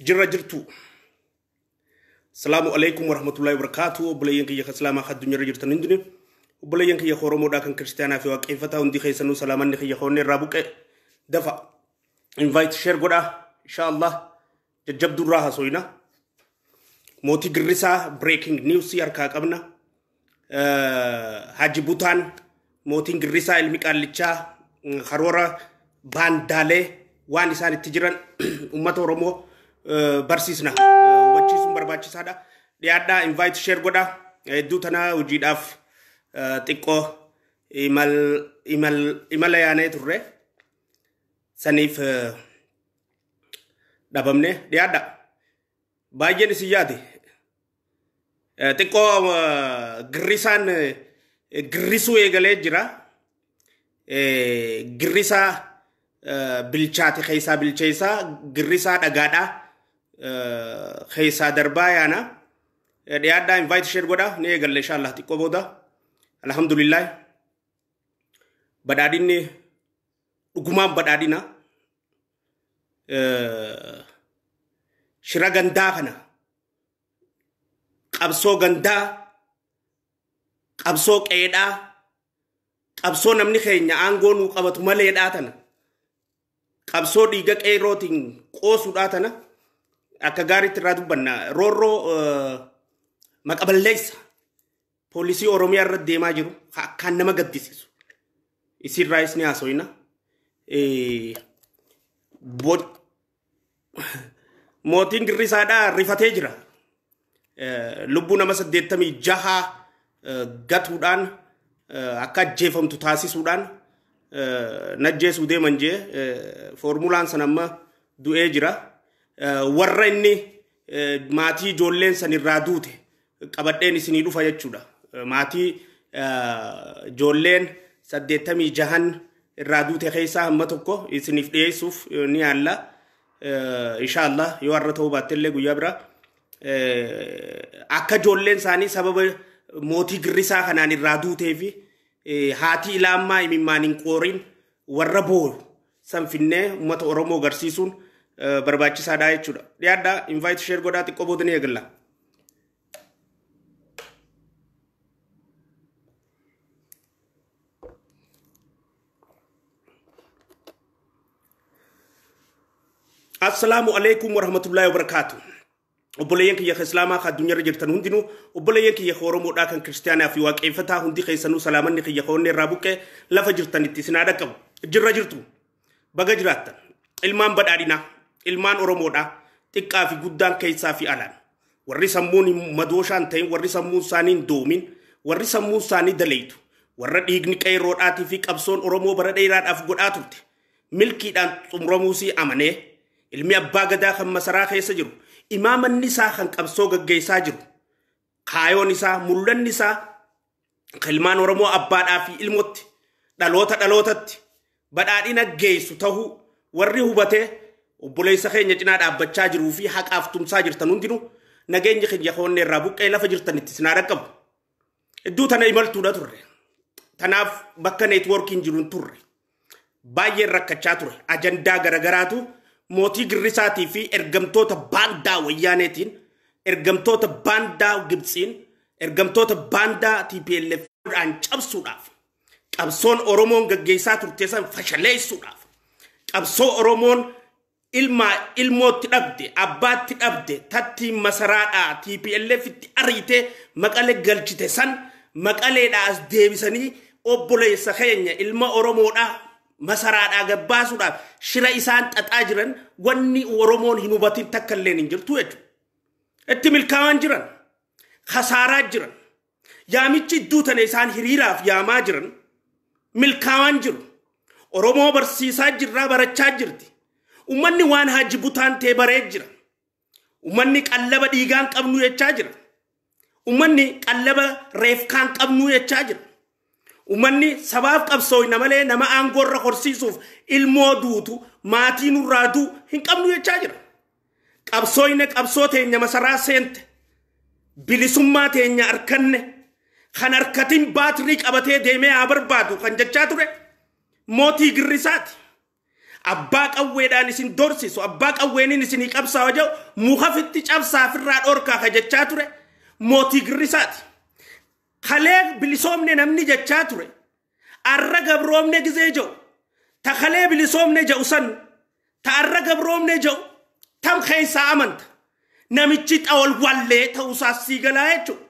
jirra jirtu. Assalamu alaikum warahmatullahi wabarakatuh. Obboleeyyan kiyya islaamaa addunyaa jirtan hundinuu obboleeyyan kiyya Oromoodhaa kan Kiristaanaa fi Waaqeffataa hundi keessanuu salaamanni kiyya hoonne irraa buqqe dafa invite share godha inshallah jajjabduu irraa haasofna. Mootii Girrisaa breaking news harkaa qabna. Haji Butaan mootiin Girrisaa ilmi qaallichaa karoora baandaalee waan isaan itti jiran ummata Oromoo barsiisna hubachiisuun barbaachisaadha. Dhiyaadhaa invite share godha. Hedduu tana hojiidhaaf xiqqoo imala yaanee turre saniif dhabamne dhiyaadha. Baay'een isin yaade xiqqoo Girrisaan girrisuu eegalee jira. Girrisaa bilchaate keessaa bilcheessaa Girrisaa dhagaadhaa keessaa darbaa yaana. Dhiyaadhaa invite share godha ni eegalle inshallah xiqqoo booda. Alhamdulillah badhaadhinni dhugumaan badhaadhina shira gandaa kana qabsoo gandaa qabsoo qeedhaa qabsoo namni keenya aangoo nuu qabatu maleedhaa tana qabsoo dhiiga qeerootiin qoosuudhaa tana akka gaariitti irraa dubbanna. Roorroo maqaballeessa poolisii Oromiyaa irra deemaa jiru akkaan nama gaddisiisu isirraa isni haasofna. Mootiin Girrisaadhaa rifatee jira. Lubbuu nama 86 gatuudhaan akka ajjeefamtu taasisuudhaan najjeesuu deeman jee formulaan san amma du'ee jira. Warra inni maatii ijoolleen san irraa duute qabadheen isinii dhufa jechuudha. Maatii ijoolleen 86 irraa duute keessaa hamma tokko isiniif dhiyeessuuf ni yaalla. Inshallah yoo har'a ta'uu baattellee guyyaa bira akka ijoolleen isaanii sababa mootii Girrisaa kanaan irraa duutee fi haati ilaammaa imimmaan hin qooriin warra booyu san finnee uummata Oromoo agarsiisuun barbaachisaadha jechuudha. Dhiyaadhaa invite share godhaa xiqqoo booda ni eegalla. Assalamu alaikum warahmatullahi wabarakatuh. Obboleeyyan kiyya islaamaa addunyaa irra jirtan hundinuu obboleeyyan kiyya Oromoodhaa kan Kiristaanaa fi Waaqeffataa hundi keessanuu salaamanni kiyya hoonne irraa buqqe lafa jirtanitti isin dhaqqabu. Jirra jirtu baga jiraattan ilmaan badhaadhinaa ilmaan Oromoodhaa xiqqaa fi guddaan keessaa fi alaan warri sammuun madooshaan ta'in warri sammuun isaanii hin doomin warri sammuun isaanii daleeytu warra dhiigni qeerroodhaatii fi qabsoon Oromoo bara dheeraadhaaf godhaa turte milkiidhaan xumuramuusii amanee ilmi abbaa gadaa kan masaraa keessa jiru imaamanni isaa kan qabsoo gaggeessaa jiru kaayoon isaa mul'anni isaa ilmaan Oromoo abbaadhaa fi ilmootti dhalootatti badhaadhina geessu ta'uu warri hubatee obboleessa keenya cinaa dhaabbachaa jiruu fi haqaaf tumsaa jirtan hundinuu nageenya keenya hoonne irraa buqqee lafa jirtanitti isin dhaqqabu. Iddoo tana imaltuudha turre. Tanaaf bakka neetwoorkiin jiruun turre. Baay'een rakkachaa ture. Ajandaa garagaraatu mootii Girrisaatii fi ergamtoota baandaa wayyaaneetiin ergamtoota baandaa Gibxiin ergamtoota baandaa TPLF dhaan cabsuudhaaf qabsoon Oromoon gaggeessaa turte san fashaleessuudhaaf qabsoo Oromoon ilmootti dhabde abbaatti dhabde tatti masaraadhaa TPLF itti ariitee Maqalee galchite san Maqaleedhaa as deebisanii obboleessa keenya ilma Oromoodhaa masaraadhaa gabbaasuudhaaf shira isaan xaxaa jiran wanni Oromoon hin hubatin takka illee hin jirtu jechuudha. Itti milkaa'an jiran khasaaraa jiran yaamichi iddoo tana isaan hiriiraaf yaamaa jiran milkaa'an jiru. Oromoo barsiisaa jirraa barachaa jirti. Ummanni waan Haji Butaan ta'e baree jira. Ummanni qallaba dhiigaan qabnu jechaa jira. Ummanni qallaba reefkaan qabnu jechaa jira. Ummanni sabaaf qabsooyna malee nama aangorra horsiisuuf ilmoo duutu maatii nurraa duu hin qabnu jechaa jira. Qabsooyna qabsoo teenya masaraa seente bilisummaa teenya arkanne kan harkatiin baatirii qabatee deemee haa barbaadu kan jechaa ture mootii Girrisaati. abbaa qawweedhaan isin dorsisu abbaa qawweenin isin qabsaa wajau muhafitti cabsaa firraa dhorkaa kajachaa ture mootii girrisaati khalee bilisoomne namni jechaa ture arra gabroomne gizee jau ta khalee bilisoomne jau san ta arra gabroomne jau tam khaysa amanta namichi xawal wallee ta'uusaa siigalaa jechuudha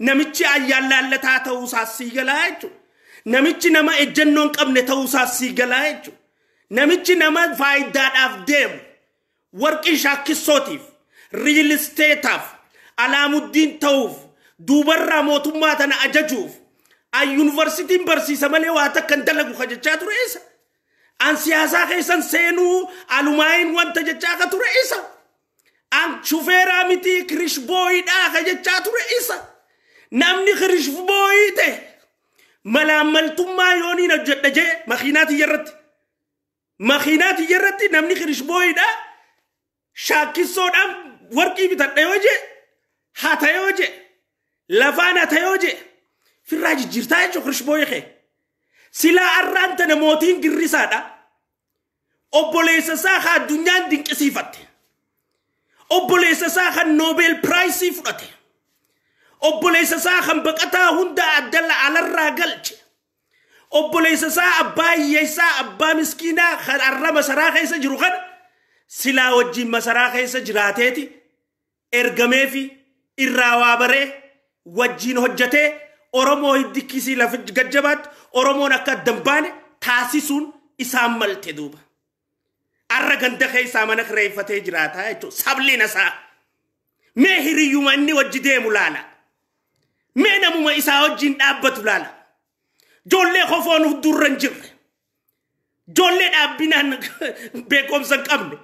namichi ayyaallaallataa ta'uusaa siigalaa jechuudha namichi nama ejjennoon qabne ta'uusaa siigalaa jechuudha namichi nama faayidaadhaaf deemu warqii shaakkisootiif riil isteetaaf alaamuddin ta'uuf duubarraa mootummaa tana ajajuuf ay yuunivarsiitiin barsiisa malee waa takkan dalagu kajachaa ture isa an siyaasaa keessan seenuu alumaayin wanta jechaa ka ture isa an shufeeraa miti kirishbooyidhaa kajachaa ture isa namni kirishbooyii ta'e malaamaltummaa yooniin hojjedha jee makiinaati irratti namni kirishbooyidhaa shaakkisoodhaan warqii bitadha yoo jee hata yoo jee lafaan hata yoo jee firraa jijjiirtaa jechuun kirishbooyii kee silaa arraan tana mootiin girrisaadha obboleessa isaa ka addunyaan dinqisiifatte obboleessa isaa kan Nobel Prize fudhate obboleessa isaa kan baqataa hunda addalla alarraa galche obboleessa isaa abbaa hiyyeessaa abbaa miskiinaa kan arra masaraa keessa jiru kan silaa wajjin masaraa keessa jiraateeti ergameefi irraa waa baree wajjin hojjatee Oromoo hiddikisii lafa gajjabaatti Oromoon akka dambaane taasisuun isaan malte duuba arra ganda keessaa mana kireeffatee jiraataa jechuudha sabliin isaa mee hiriyyuma inni wajji deemu laala mee namuma isaa wajjin dhaabbatu laala joollee kofoon durra hin jirre joollee dhaabbinaan beekumsa hin qabne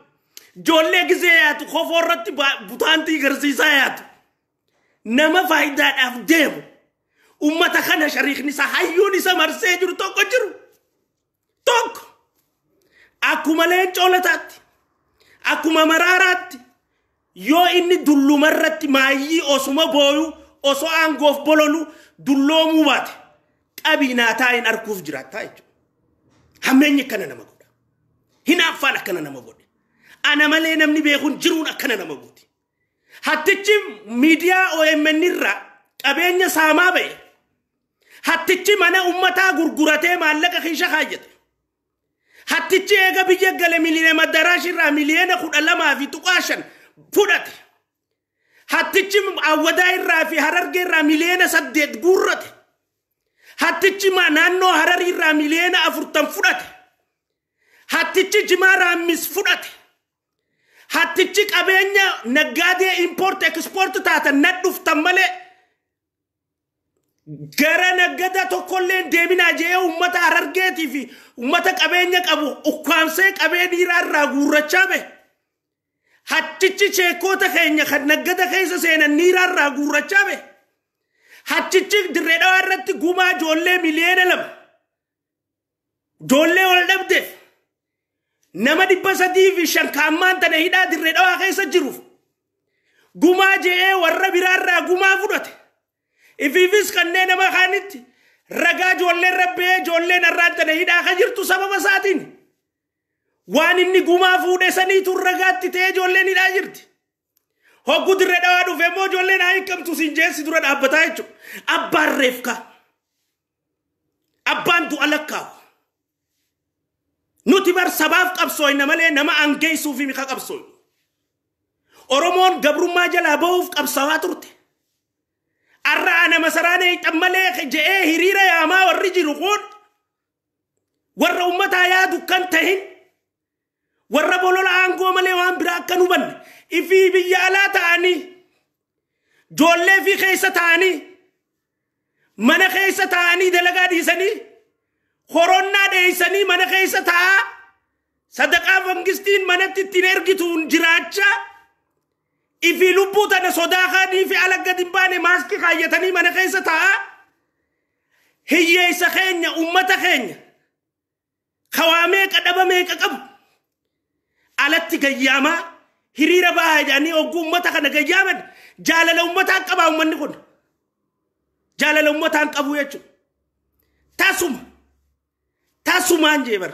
joollee gizee yaatu kofoo irratti butaantii garsiisaa yaatu nama faayidaadhaaf deemu ummata kana shariikni isaa hayyuun isa marsee jiru tokko jiru tokko akkuma leencoolataatti akkuma maraaraatti yoo inni dullumarratti maayyii osuma booyu osoo aangoof bololu dulloomuu baate qabiinaa taa'in arkuuf jiraattaa jechuudha hammeenyi akkana nama godha hinaaffaan akkana nama godhe ana malee namni beekuun jiruun akkana nama godhe hattichi miidiyaa OMN irraa qabeenya saamaa ba'e hattichi mana ummataa gurguratee maallaqa kiisha kaayyate hattichi eega biyya gale miliyoona madaraashirraa miliyoona 12.5 fudhate hattichi awwadaa irraa fi harargee irraa miliyoona 8 guurrate hattichi naannoo hararii irraa miliyoona 40 fudhate hattichi jimaarraa mis fudhate hattichi qabeenya naggaadee import export taatan nadhuftan malee gara naggada tokkolleen deeminaa jee ummata harargeetii fi ummata qabeenya qabu ukkaamsee qabeenya irraa guurrachaa be hattichi cheekoota keenya kan naggada keessa seenan irraa guurrachaa be hattichi dirree dhawaa irratti gumaa joollee miliyoona 2 joollee ol dhabdeef nama 305 kaammaan tana hidhaa dirree dhawaa keessa jiruuf gumaa jee warra biraarraa gumaa fudhate ififis kanneen nama kaanitti ragaa joollee rabbee joolleen arraan tana hidhaa ka jirtu sababa isaatiin waan inni gumaa fuudhe saniitu ragaatti ta'ee joolleen hidhaa jirti hoggu dirree dhawaa dhufe immoo joolleen haa hiikamtu siin jeessi dura dhaabbataa jechuudha abbaan reefka abbaan du'a lakkaawu nuti bar sabaaf qabsooyna malee nama angeessuuf mika qabsooy Oromoon gabrummaa jalaa ba'uuf qabsawaa turte arra ana masaraane tammalee jee hiriira yaamaa warri jiru kun warra ummataa yaadu kan tahin warra bolola aangoo malee waan biraa akka nu banne ifii biyya alaa ta'anii joollee fi keessa ta'anii mana keessa ta'anii dalagaa dhiisanii horonnaa dheeysanii mana keessa ta'a sadaqaa mangistiin manatti ittiin ergituun jiraachaa ifi lubbuu tana sodaa kaanii fi alagga dimbaane maaskii kaayyatanii mana keessa ta'a hiyyeessa keenya ummata keenya kawaamee qadhabamee qabu alatti gayyaamaa hiriira bahaa jedhanii ogguu ummata kana gayyaaman jaalala ummataan qabaa ummanni kun jaalala ummataan qabu jechuudha tasumaan jeebar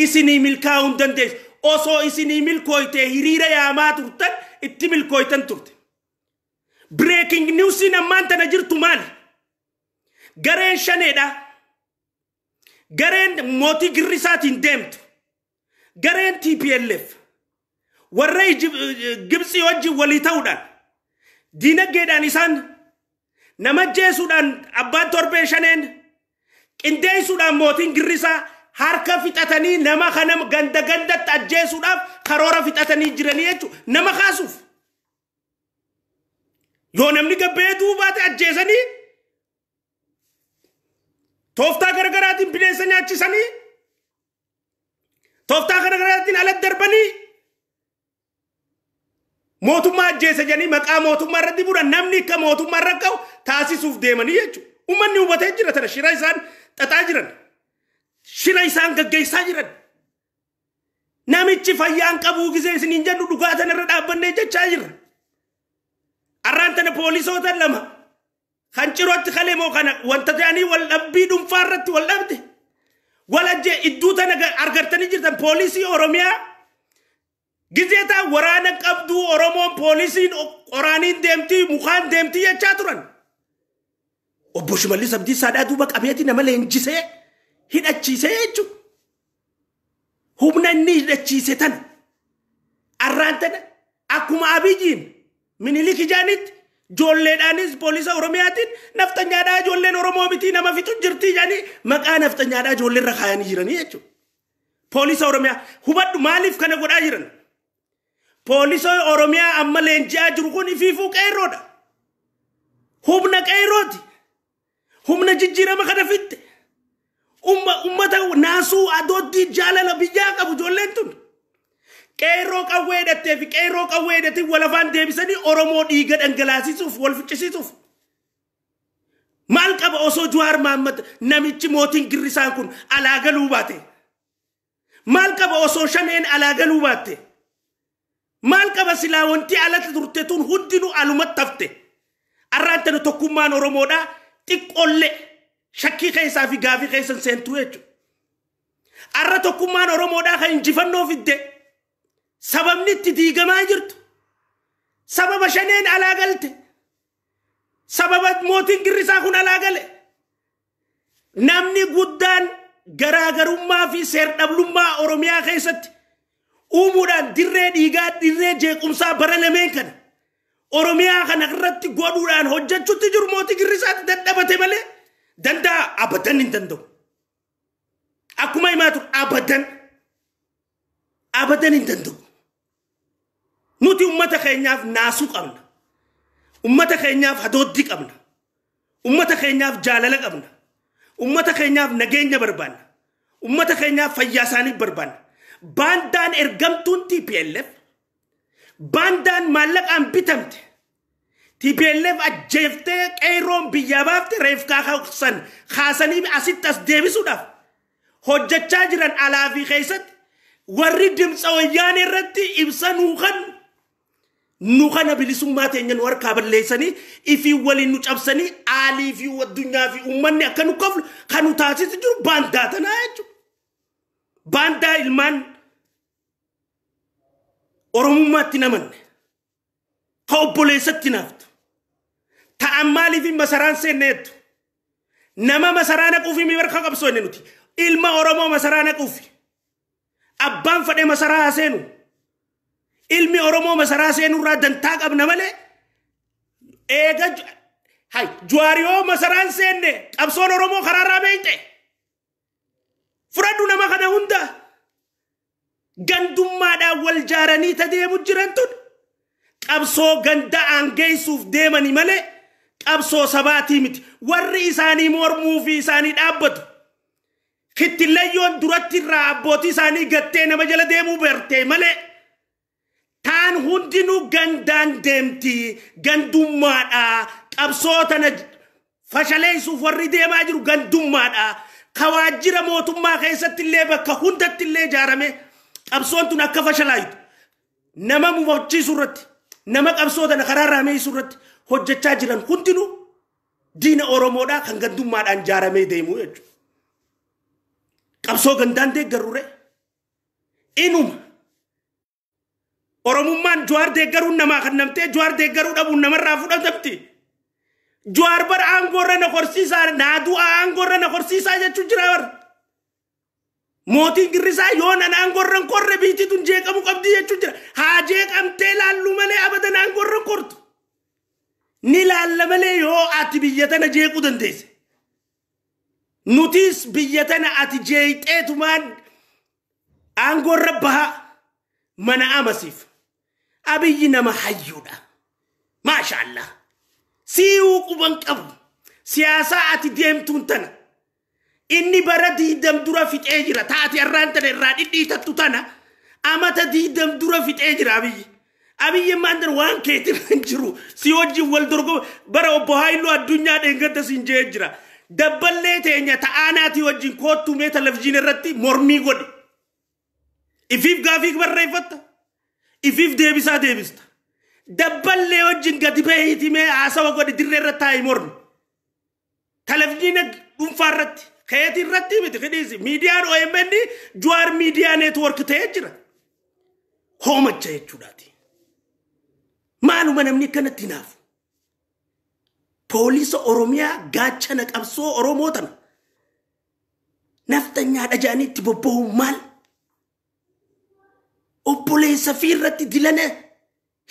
isinii milkaa'uu dandeessu osoo isinii milkooytee hiriira yaamaa turtan itti milkooytan turte breaking news ammaan tana jirtu maali gareen shaneedha gareen mootii girrisaatiin deemtu gareen TPLF warra Gibxi wajjin walii ta'uudhaan diinagdeedhaan isaan nama jeesuudhaan abbaan torbee shaneen qindeessuudhaan mootiin girrisaa harka fixatanii nama kana ganda gandatti ajjeesuudhaaf karoora fixatanii jiranii jechuudha nama kaasuuf yoo namni gabbee duubaate ajjeesanii tooftaa garaagaraatiin bineensa nyaachisanii tooftaa garaagaraatiin ala darbanii mootummaa ajjeese jedhanii maqaa mootummaa irratti bu'uudhaan namni akka mootummaa irra ga'u taasisuuf deemanii jechuudha. Uummanni hubatee jira tana shira isaan xaxaa jiran shira isaan gaggeessaa jiran namichi fayyaan qabuu gisee isiniin jennu dhugaatan irra dhaabbannee jechaa jirra. Arraan tana poolisoota lama kan cirootti kalee moo kana wanta ta'anii wal dhabbii dhuunfaa irratti wal dhabde wal ajjee iddoo tana argartanii jirtan poolisii Oromiyaa gizeeta waraana qabdu Oromoon poolisiin qoraaniin deemtii mukaan deemtii jechaa turan. Obbo Shimallis Abdiisaa duuba qabeetii nama leenjisee hidhachiisee jechuudha. Humna inni hidhachiise tana arraan tana akkuma Abiyyiin Minilik ijaanitti joolleedhaanis poolisa Oromiyaatiin naftanyaadhaa joolleen Oromoo miti nama fixu jirti jedhanii maqaa naftanyaadhaa joollee irra kaayanii jiranii jechuudha. Poolisa Oromiyaa hubadhu maaliif kana godhaa jiran? Poolisa Oromiyaa amma leenji'aa jiru kun ifiifuu qeerroodha. Humna qeerrooti. Humna jijjiirama kana fitte. Ummata naasuu adootti jaalala biyyaa qabu joolleen tun. Qeerroo qawweedhattee fi qeerroo qawweedhatti walafaan deebisanii Oromoo dhiiga dhangalaasisuuf wal ficcisiisuuf. Maal qaba osoo Jawaar Mohaammed namichi mootiin girrisaan kun alaa galuu baate? Maal qaba osoo shaneen alaa galuu baate? Maal qaba silaa wanti alatti turte tun hundinuu alumatti hafte? Arraan tana tokkummaan Oromoodhaa xiqqoolle shakkii keessaa fi gaafii keessan seentuu jechuudha. Arra tokkummaan Oromoodhaa kan injifannoo fidde sababni itti diigamaa jirtu sababa shaneen alaa galte sababa mootiin girrisaa kun alaa gale namni guddaan garaagarummaa fi seer-dhablummaa Oromiyaa keessatti uumuudhaan dirree dhiigaa dirree jeequmsaa bara lameen kana Oromiyaa kana irratti godhuudhaan hojjechuutti jiru mootii girrisaatti dadhabate malee danda'a abadan hin danda'u. Akkuma himaa ture abadan hin danda'u. Nuti ummata keenyaaf naasuu qabna. Ummata keenyaaf hadooddii qabna. Ummata keenyaaf jaalala qabna. Ummata keenyaaf nageenya barbaanna. Ummata keenyaaf fayyaa isaanii barbaanna. Baandaan ergamtuun TPLF baandaan maallaqaan bitamte TPLF ajjeeftee qeerroon biyyaa baafte reefkaa kaasanii asitti as deebisuudhaaf hojjechaa jiran alaa fi keessatti warri dimtsa wayyaanee irratti ibsa nu kana bilisummaa teenya nu harkaa balleessanii ifii waliin nu cabsanii aalii fi addunyaa fi uummanni akka nu koflu kan nu taasisu jiru baandaa tanaa jechuudha. Baandaa ilmaan Oromummaatti namanne ka obboleessatti naaftu ta'an maaliif masaraan seenneettu nama masaraa naquufi mibarka qabsoonne nuti ilma Oromoo masaraa naquufi abbaan fadhe masaraa seenu ilmi Oromoo masaraa seenu irraa dantaa qabna malee eega Jawaariyoo masaraan seenne qabsoon Oromoo karaarraa beeyte fudhadhu nama kana hunda gandummaadhaan wal jaaranii tadeemu jiran tun qabsoo ganda aangeessuuf deemani malee qabsoo sabaatii miti warri isaanii mormuu fi isaanii dhaabbatu kittillayyoon duratti irraa abbootii isaanii gattee nama jala deemuu bartee malee taan hundinuu gandaan deemti gandummaadhaa qabsoo tana fashaleessuuf warri deemaa jiru gandummaadhaa kawaajjira mootummaa keessatti illee bakka hundatti illee ijaarame qabsoon tun akka fashalaayitu nama mufachiisuu irratti nama qabsoo tana karaa raameessuu irratti hojjechaa jiran hundinuu diina Oromoodhaa kan gandummaadhaan ijaaramee deemu jechuudha. Qabsoo gandaan deeggarrure inuma oromummaan Jawaar deeggaruun namaa kannamtee Jawaar deeggaruu dhabuun namarraa fudhatamti. Jawaar bar aangorra na horsiisaa naaduu aangorra na horsiisaa jechuun jira bar. Mootiin Girrisaa yoo nan aangorran korre biitituun jeeqamu qabdi jechuun jira. Haa jeeqamtee laallu malee abadan aangorran kortu. Ni laalla malee yoo ati biyya tana jeequu dandeesse. Nutis biyya tana ati jeeqxeetumaan aangorra baha mana amasiif. Abiyyi nama hayyuudha. Maashaallah. Siyuu quban qabu. Siyaasaa ati deemtuun tana. Inni bara diidam dura fixee jira. Taati irraan tana irraa dhidhiitattu tana. Amata diidam dura fixee jira abiyyi. Abiyyi maandan waan keetiin jiru. Si wajjin wal dorgoma bara obbo Haayiluu addunyaa dheengadda siin jee jira. Dabballee teenya ta'aanaati wajjin koottumee televizyiinii irratti mormii godhi. Ifiif gaafiif barreeffatta. Ifiif deebisaa deebista. Dabballee wajjin gadi beeyitimee haasawa godhi dirree irratti taa'ii mormi. Televizyiina dhuunfaa irratti. Keeti irratti miti fidhiisi. Miidiyaan OMN Jawaar miidiyaa neetwoork ta'ee jira. Hoomacha jechuudhaati. Maaluma namni kanatti naafu. Poolisa Oromiyaa gaachana qabsoo Oromoo tana. Naftanyaa dhajaaniitti bobba'u maal? Obboleessa fi irratti dilana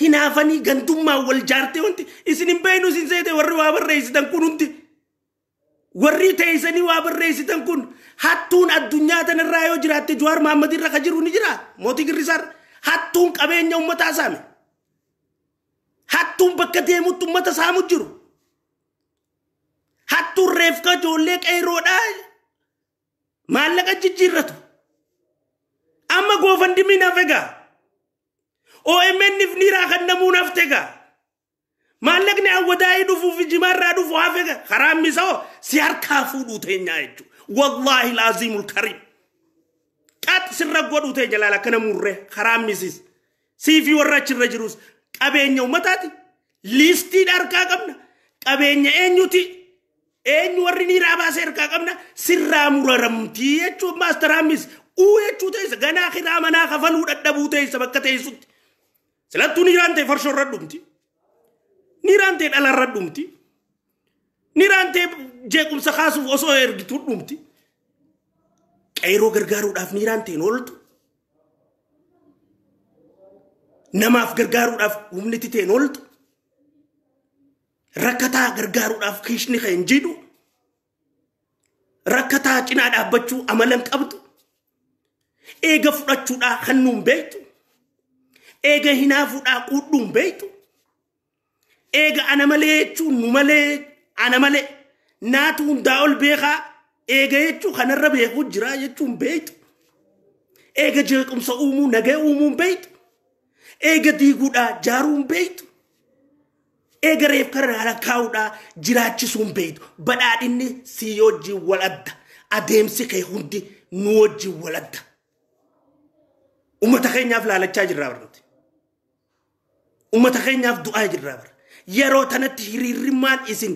hinaafanii gandummaa wal jaartee wanti isin hin beeynu isin seete warri waa barreessitan kun hundi. Warri teessanii waa barreessitan kun hattuun addunyaa tanarraa yoo jiraatte Jawaar Mohaammed irra ka jiru ni jira. Mootii Girrisaar hattuun qabeenya uummataa saame. Hattuun bakka deemutti uummata saamu jiru. Hattuun reefka ijoollee qeeroodhaa maallaqa jijjiirratu. Amma goofandimii naaf egaa. OMN'if niiraa kan namuun hafte egaa. Maallaqni awwadaa'ii dhufuuf jimaarraa dhufu hafe egaa. Karaan misoo si harkaa fuudhuu teenyaa jechuudha. Wallaahi laazimul kariim. Qaxi sirra godhuu teenya laala kana murree karaan misis. Siifi warra achirra jirus qabeenya uummataati. Liistiin harkaa qabna. Qabeenya eenyuti? Eenyu warri niiraa baasee harkaa qabna. Sirraa muraramtii jechuun maastaraamis. Jechuun teessa ganaa kiraa manaa kafaluu dadhabuu teessa bakka teessutti. Silattuu niiraan ta'e farshoo irra dhumti. Niiraan ta'e dhala irra dhumti. Niiraan ta'e jeequmsa kaasuuf osoo ergituu dhumti. Qeeroo gargaaruudhaaf niiraan ta'e ooltu. Namaaf gargaaruudhaaf humniti ta'e ooltu. Rakkataa gargaaruudhaaf kiishni kan hin jiidhu. Rakkataa cinaa dhaabbachuu amalan qabdu. Eega fudhachuudhaa kan nuun beektu. Eega hinaafuudhaa quudhuun beektu. Eega ana malee jechuun nu malee ana malee naatu hundaa ol beekaa. Eega jechuun kanarra beekuu jira jechuun beektu. Eega jeequmsa uumuu nagee uumuun beektu. Eega diiguudhaa jaaruun beektu. Eega reef karaa kaa'uudhaa jiraachisuun beektu. Badhaadhinni si wajjin wal adda. Adeemsi kee hundi nu wajjin wal adda. Ummata keenyaaf laalachaa jirraa barnooti. Ummata keenyaaf du'aa jirraa bara. Yeroo tanatti hiriirrimmaan isin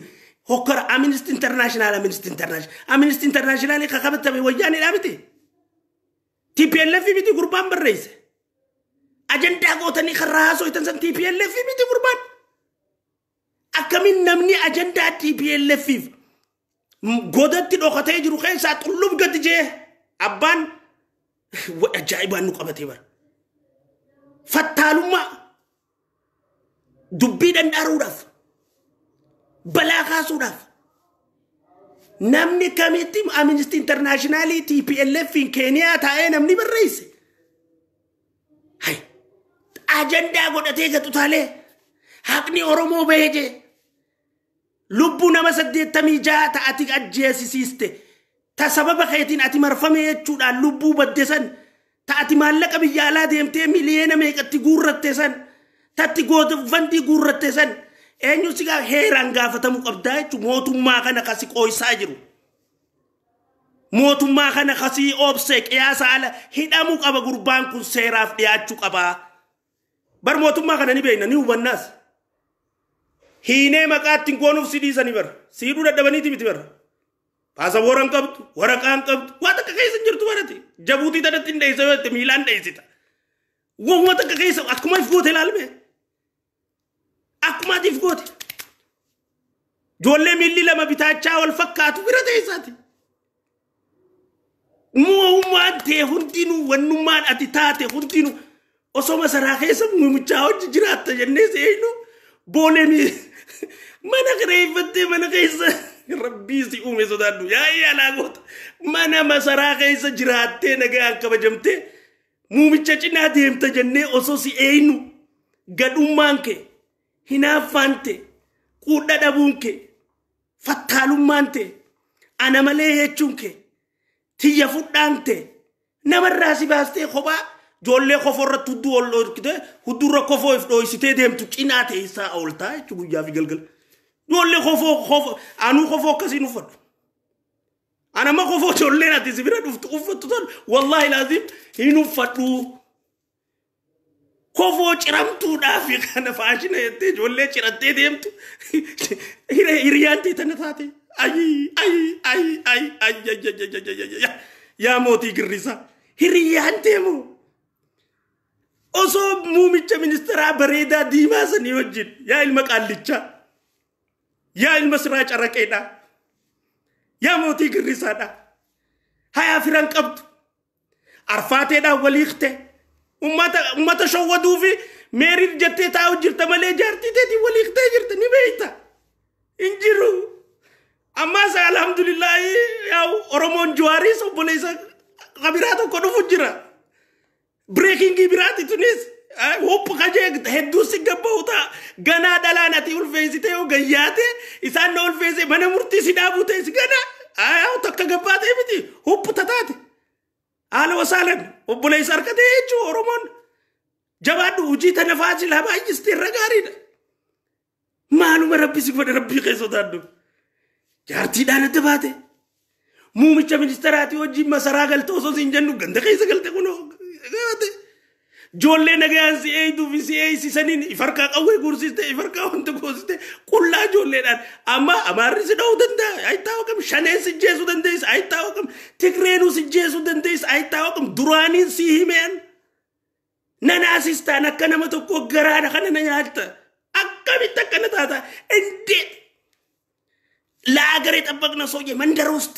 hokkora Amnesty International. Amnesty International kakabatame wayyaanidhaa miti. TPLF miti gurbaan barreesse. Ajandaa gootanii karraa haasoo san TPLF miti gurbaan. Akkamiin namni ajandaa TPLFif godatti dhokatee jiru keessaa xullub gadi jee abbaan ajaa'ibaan nu qabatee bara. Fattaalummaa dubbii danda'uudhaaf balaa kaasuudhaaf namni kamitti Amnesty International TPLF Keniyaa taa'ee namni barreesse. Hay ajandaa godhatee gatu taalee haqni Oromoo beeje lubbu nama 86 ta'ati ajjeesisiiste. Ta sababa keetiin ati marfame jechuudhaan lubbuu badde san ta'ati maallaqa biyya alaa deemtee miliyoona meeqatti guurratte san tatti gootafandii guurratte san eenyu sigaa heeraan gaafatamu qabdaa jechuun mootummaa kana kasi qooysaa jiru. Mootummaa kana kasi obsee qiyaasa ala hidhamuu qaba gurbaan kun seeraaf dhiyaachuu qabaa. Bar mootummaa kana ni beekna ni hubannaas. Hiinee maqaatti goonuuf sidii sanii bar. Siiduu dadhabaniiti miti bar. Pasaporaan qabdu, waraqaan qabdu, waan akka keessa jirtu barate. Jabuutii tanatti hin dheessa yoo ta'e miilaan dheessita. Waan akka keessa akkuma if goote ilaalme. Akkuma if goote. Ijoollee miilli lama bitaachaa wal fakkaatu bira teessaati. Muummaan ta'e hundinuu wannummaan ati taate hundinuu osoo masaraa keessa muumichaa hojii jiraatta jennee seenu boolee mana kireeffattee mana keessa. Rabbii si uume sodaadhu yaa laagoota mana masaraa keessa jiraattee nagaan kabajamtee muumicha cinaa deemta jennee osoo si eeynu gadhummaan kee hinaaffaan ta'e quudha dhabuun kee fattaalummaan ta'e ana malee jechuun kee tiyya fudhaan ta'e namarraa si baastee kophaa ijoollee kofoo irratti hudduu ol dhorkite hudduurra kofoo if dhooysitee deemtu cinaa ta'e isaa ooltaa jechuun guyyaa fi galgala. Jolle khofo anu khofo kasi nufad ana ma khofo jolle na tisibira duftu ufatu ton wallahi lazim hinu fadu khofo chiramtu da fi kana fashina yette jolle chiratte demtu hiriyante tanate ay ya moti girisa hiriyante mo oso mumicha ministra bareda dima sani wajin ya ilma qallicha يا المسراج أركيدا يا موتي قريسادا هيا فران قبض عرفاتي دا وليخته وما شودوا في ميري جتي تاو جرت مالي جارتي تي وليخته جرت نبيتا انجرو أما سا الحمد لله يا أورمون جواري سو بوليسا خبيراتو كنو فجرا بريكينغي براتي تونس hopp kaje heddu sigabauta gana dalanati ulfeesite o gayyate isan no ulfeese mana murti sidabute sigana ayo takka gabbate miti hopp tatate ala wasalan obbulay sarkate echu oromon jabadu uji tanafaji laba isti ragarida maluma rabbi sigfada rabbi qeso daddu jarti dana tabate mumicha ministerati oji masaragal toso sinjannu ganda qeysa galte kuno jolle nagayan si ay du vi si ay si sanin ifarka qawwe gursiste ifarka wonte gosiste kulla jolle dan amma amarri si daw danda ay taw kam shane si jesu danda is ay taw kam tikrenu si jesu danda is ay taw kam durani si himen nana assistant akana mato ko garana kana na nyalta akami takana tata ende la gare tabagna soje mandarost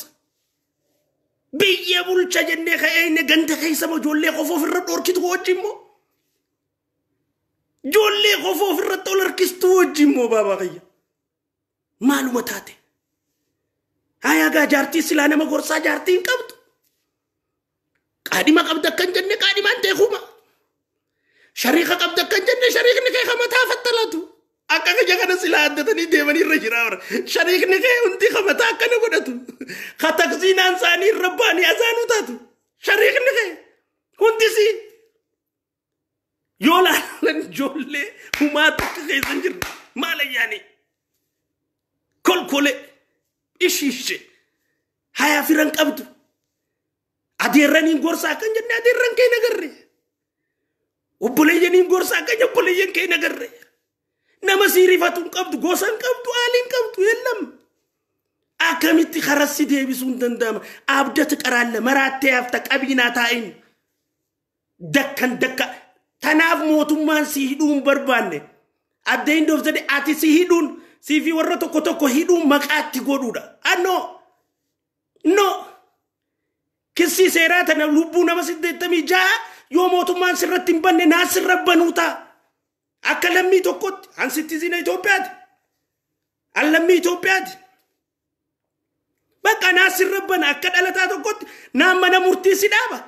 biye bulcha jenne khayne ganda khaysa mo jolle khofo fi rador kit ko jimmo jolle khofo fi rador kit ko jimmo baba khaya maluma tate aya ga jarti silana ma gorsa jarti qabtu qadima qabda kan jenne qadima ante khuma sharika qabda kan jenne sharik ni kay khamata fattalatu akka jagana sila addatani devani rajiraawra sharik ni kay unti khamata kana godatu khatakzinan sani rabbani azanu tatu sharik ni kay unti si yola lan jolle huma tak kay zanjir mala yani kol kole ishishe haya firan qabdu adirani gorsa kan jenne adirran kay nagarre obboleeyani gorsa kan obboleeyyan kay nagarre nama sirifatun qabdu gosan qabdu alin qabdu yelam akamitti kharasi deebisuun dandama abdat qaralle maratte afta qabina ta'in dakkan dakka tanaaf mootummaan si hidhuun barbaanne at the end of the day ati si hidhuun si fi warra tokko tokko hidhuun maqaatti godhuudha no kissi seeraa tana lubbuu nama 86 yoo mootummaan sirratti hin banne naasir rabbanuuta akka lammii tokkotti an citizen Itoophiyaati an lammii Itoophiyaati bakka naasir rabban akka dhalataa tokkotti naan mana murtii si dhaaba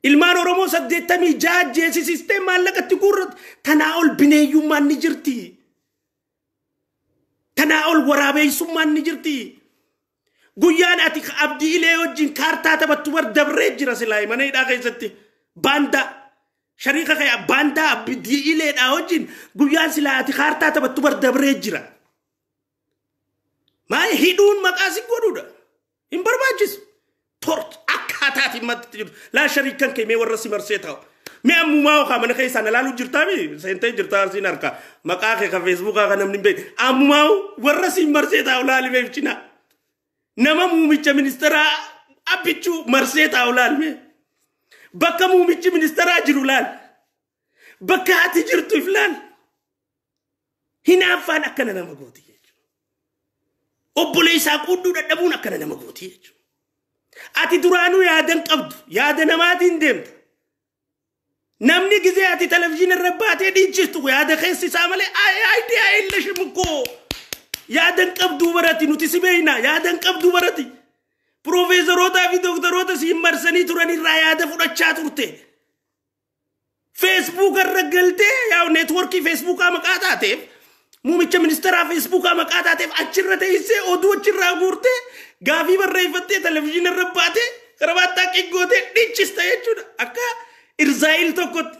ilmaan Oromoo 86 jeesi system maallaqatti guurratti tanaa ol bineeyyummaan ni jirti tanaa ol waraabeessummaan ni jirti guyyaan ati abdii ilee wajjin kaartaa taphattu bar dabree jira silaayi mana hidhaa keessatti baanda sharika kaya banda abdii ilee dhaa wajjin guyyaan silaa ati kaartaa taphattu bar dabree jira maa hidhuun maqaa si godhuudha hin barbaachisu tort akkaataati matti jiru laa shariikan kee mee warra si marsee taa'u mee ammumaa okaa mana keessaa na laaluu jirtaami seentee jirtaa siin harka maqaa kee ka feesbuukaa ka namni hin beekne ammumaa warra si marsee taa'u laalimeef cinaa nama muumicha ministeeraa abbichuu marsee taa'u laal mee bakka muumichi ministeeraa jiru laal bakka ati jirtu if laal hinaaffaan akkana nama gooti jechuudha obboleessaa qudduu dadhabuun akkana nama gooti jechuudha ati duraanuu yaadan qabdu yaada namaatiin deemta namni gizee ati televiziyoona irra baatee dhiichistu yaada keessi isaa malee ayidiyaa illa shimukoo yaadan qabdu barati nuti si beeyna yaadan qabdu barati profeesoroota fi doktoroota si marsanii turan irraa yaada fudhachaa turte Facebook irra galtee yaa networkii Facebook maqaa taateef muumicha ministeeraa Facebook maqaa taateef achirra teessee oduu achirraa guurtee gaafii barreeffattee televiziyoona irra baatee karabaattaa qiggootee dhiichista jechuudha akka Irzaayil tokkotti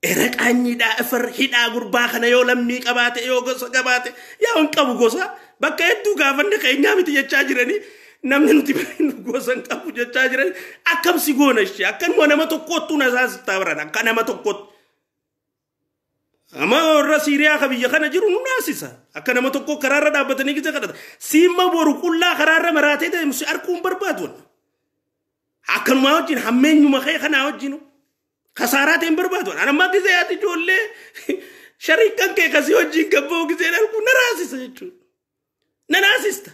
eraqaanyiidhaa ifar hidhaa gurbaa kana yoo lammii qabaate yoo gosa qabaate yaa on qabu gosa bakka hedduu gaafanne keenyaa miti jechaa jiranii namni nuti gosa qabu jechaa jiranii akkam si goona ishee akkanuma nama tokkottuu nasaasittaa baran akka nama tokkotti amma warra Siiriyaa ka biyya kana jiru nu naasisa akka nama tokko karaarra dhaabbatanii gise kadhata siimma boru qullaa karaarra maraatee deemu si arguun barbaadu akkanuma wajjin hammeenyuma kee kanaa wajjinu خسارات بربادو أنا ما قزياتي جولي شريكاً كي قزيو جين قبو قزيان ألقو نراسي سيجو نراسيستا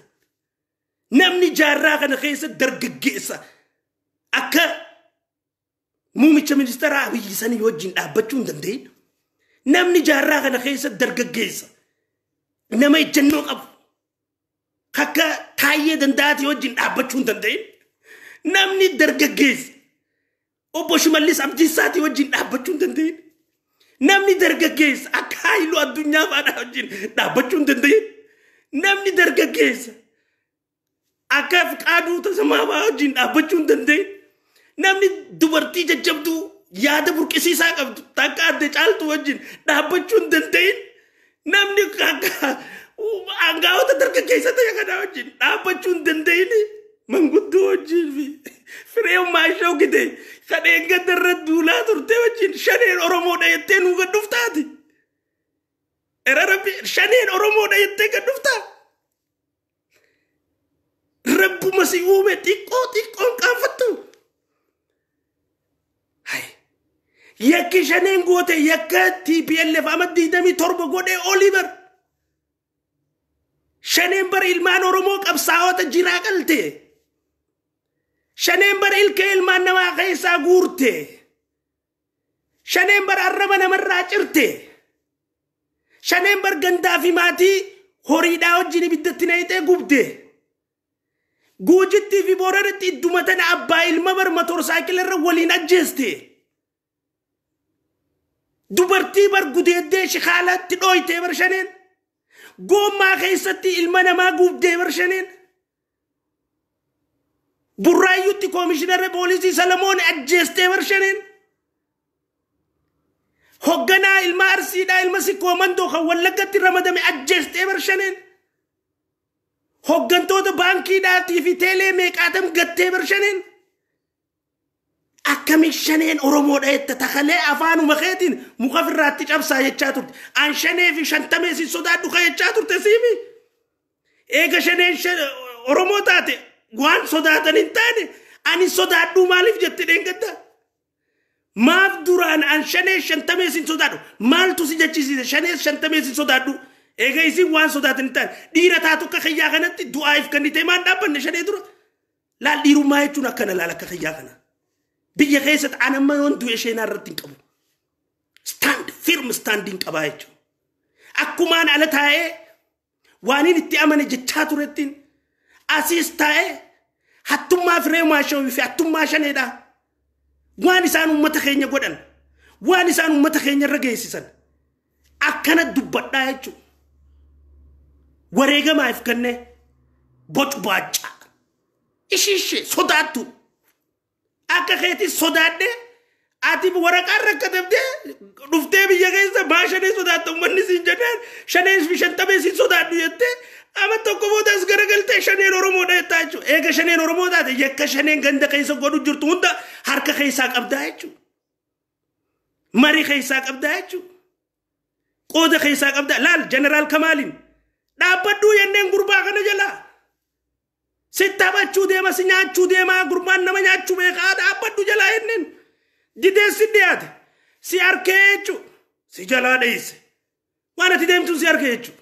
نمني جاراغا نخيسة درق قيسة أكا مومي منستر عاوي يساني يوجين أبتشون دندين نمني جاراغا نخيسة درق قيسة نما يجنو قبو خاكا تايي دنداتي يوجين أبتشون دندين نمني درق قيسة Obosh malis abdi saati wajjin dhaabbachuun danda'in namni dargaggeessa akka haayiluu addunyaa faana wajjin dhaabbachuun danda'in namni dargaggeessa akka Fiqaaduu Tasammaa wajjin dhaabbachuun danda'in namni dubartii jajjabduu yaada burqisiisaa qabdu takka adda caaltu wajjin dhaabbachuun danda'in namni aangaa'ota dargaggeessa ta'e kana wajjin dhaabbachuun danda'in manguddoo wajjin fi firee maashoo gidee kadeen gadarra duulaa turte wajjin shaneen Oromoodha jettee nu gadduftaati era rabbi shaneen Oromoodha jettee gadduftaa rabbuma si uume xiqqoon qaanfattu hay yakki shaneen goote yakka TPLF ama 27 godhee Oliver shaneen bar ilmaan Oromoo qabsaa'ota jiraa qalte shaneen bar ilkee ilmaan namaa keessaa guurte shaneen bar arraba namarraa cirte shaneen bar gandaa fi maatii horiidhaa wajjin ibiddatti nayitee gubde guujittii fi booranatti iddumatan abbaa ilma bar motorsaayikilirra waliin ajjeeste dubartii bar gudeeddee shikaalaatti dhooytee bar shaneen goommaa keessatti ilma namaa gubdee bar shaneen Burraayuutti koomishinarri poolisii Salamoon ajjeestee bar shaneen hogganaa ilma Arsiidhaa ilma Sikkoomandoo kan Wallaggatti ramadame ajjeestee bar shaneen hoggantoota baankiidhaatii fi teelee meeqaatam gattee bar shaneen akkami shaneen Oromoodha jetta takalee afaanuma keetiin muka firraatti cabsaa jechaa turte an shanee fi shantamee si sodaadhu ka jechaa turte siimi eega shaneen Oromoo taate waan sodaatan hin taane ani sodaadhu maaliif jette dheengadda maaf duraan an shanee shantamee sin sodaadhu maaltu si jechisiise shanee shantamee sin sodaadhu eega isin waan sodaatan hin taane dhiira taatu akka xiyyaa kanatti du'aaf kannitee maan dhaabbanne shanee dura laal dhiirummaa jechuun akkana laal akka xiyyaa kana biyya keessatti anamma yoon du'e sheenaa irratti hin qabu stand firm standing qabaa jechuudha akkumaan ala taa'ee waaniin itti amane jechaa turettiin asiis taa'ee hattummaa firee maashoo fi hattummaa shaneedha waan isaan uummata keenya godhan waan isaan uummata keenya irra geessisan akkana dubbadhaa jechuudha wareegamaaf kanne bocu baaca ishiishe sodaattu akka keetii sodaadhe ati waraqaa rakkatabdee dhuftee biyya keessa baashanee sodaattu uummanni siin jedhaan shanee fi shantamee siin sodaadhu jettee ama tokko boodas garagaltee shaneen Oromoodha jettaa jechuudha eega shaneen Oromoo taate yakka shaneen ganda keessa godhu jirtu hunda harka keessaa qabdaa jechuudha marii keessaa qabdaa jechuudha qooda keessaa qabdaa laal jeneraal Kamaaliin dhaabbadhuu yenneen gurbaa kana jalaa Sittaphachuu deema si nyaachuu deema gurbaan nama nyaachuu beekaa dhaabbadhu jalaa jenneen didee si dhiyaate si harkee jechuu si jalaa dheesse waan ati deemtuun si harkee jechuu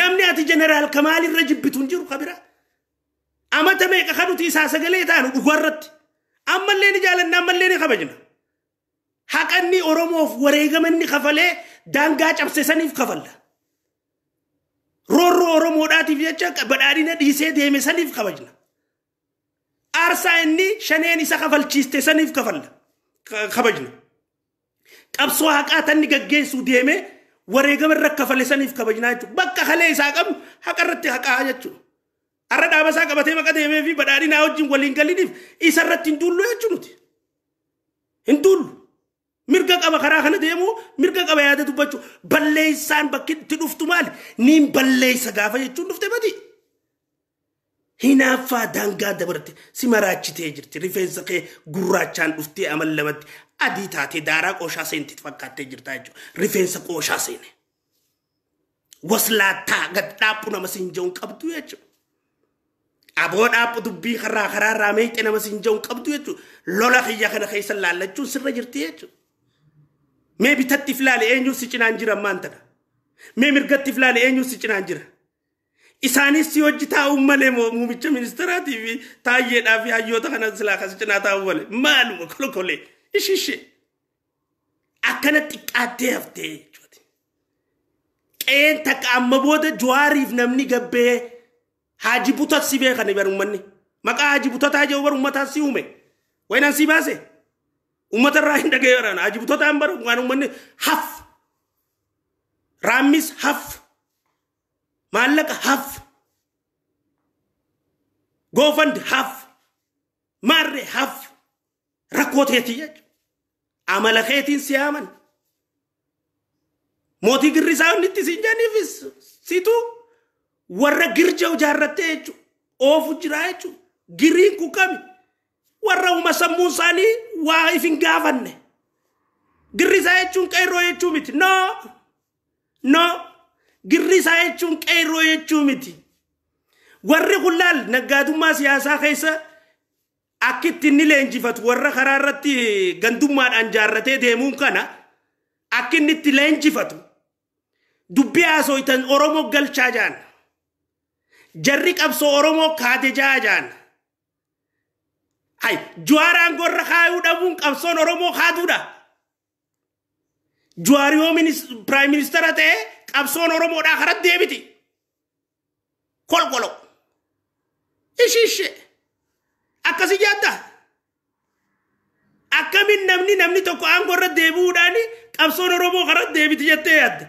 namni ati jeneraal Kamaal irra jibbituun jiru kabira amata meeqa kanuti isaa sagalee taanu dhugarratti ammallee ni jaalanna ammallee ni kabajna haqanni Oromoof wareegamanni kafalee daangaa cabsesaniif kafalla Rorro Oromoodhaatiif jecha badhaadhina dhiisee deeme saniif kabajna. Aarsaa inni shaneen isa kafalchiiste saniif kabajna. Qabsoo haqaa tanni gaggeessuu deeme wareegama irra kafale saniif kabajna jechuudha. Bakka halee isaa qabu haqa irratti haqaa jechuudha. Arra dhaaba isaa qabatee maqa deemee fi badhaadhinaa wajjin waliin galiniif isa irratti hin duullu jechuudha. Hin duullu. Mirga qaba karaa kana deemu mirga qaba yaada dubbachuu balleessaan bakki itti dhuftu maali niin balleessa gaafa jechuun dhufte mati hinaaffaa daangaa dabarte si maraachitee jirti rifeensa kee gurraachaan dhuftee amallamatti adii taatee daaraa qooshaa seentitti fakkaattee jirta jechuudha rifeensa qooshaa seene waslaataa gad dhaabbu nama siin ja'uun qabdu jechuudha aboo dhaabbu dubbii karaa raameeyxe nama siin ja'uun qabdu jechuudha lola kiyya kana keessa laallachuun sirra jirti jechuudha Mee bitatti filaale eenyu si cinaan jira maantana. Mee mirgatti filaale eenyu si cinaan jira. Isaanis si hojii taa'uun malee muummicha ministeeraatii fi taayyeedhaa fi hayyoota kana silaa kasi cinaa taa'uun malee. Maaluma kolokolee ishishee. Akkana xiqqaattee haftee jechuudha. Qeen takka amma booda Jawaariif namni gabbee Haaji Butot si beekani barummanni. Maqaa Haaji Butotaa jedhu barummataa si uume. Waynaan si baase. Ummata irraa hin dhagayeeraan Haaji Butotaan bara waan ummanni haf Raamis haf maallaqa haf goofandi haf maarree haf rakkooteetii jechuudha amala keetiin siyaaman mootii girrisaa onitti siin jaaniifis situ warra girja'u jaarrattee jechuudha oofu jiraa jechuudha giriin kukami warra uma sammuun isaanii waa ifin gaafanne girrisaa jechuun qeerroo jechuu miti no girrisaa jechuun qeerroo jechuu miti warri kullaal naggaadummaa siyaasaa keessa akkitti inni leenjifatu warra karaa irratti gandummaadhaan jaarratee deemuun kana akki inni itti leenjifatu dubbii haasooytan Oromoo galchaa jaan jarri qabsoo Oromoo kaate jaan Hai, Jawaaraan gorra kaayuu dhabuun qabsoon Oromoo kaatuudha. Jawaari yoo Prime Minister ta'e qabsoon Oromoodhaa karatti deebiti. Kolkolo. Ishishee. Akkasii jaadda. Akkamin namni tokko aangoo irra deebi'uudhaan qabsoon Oromoo karatti deebiti jettee yaadda.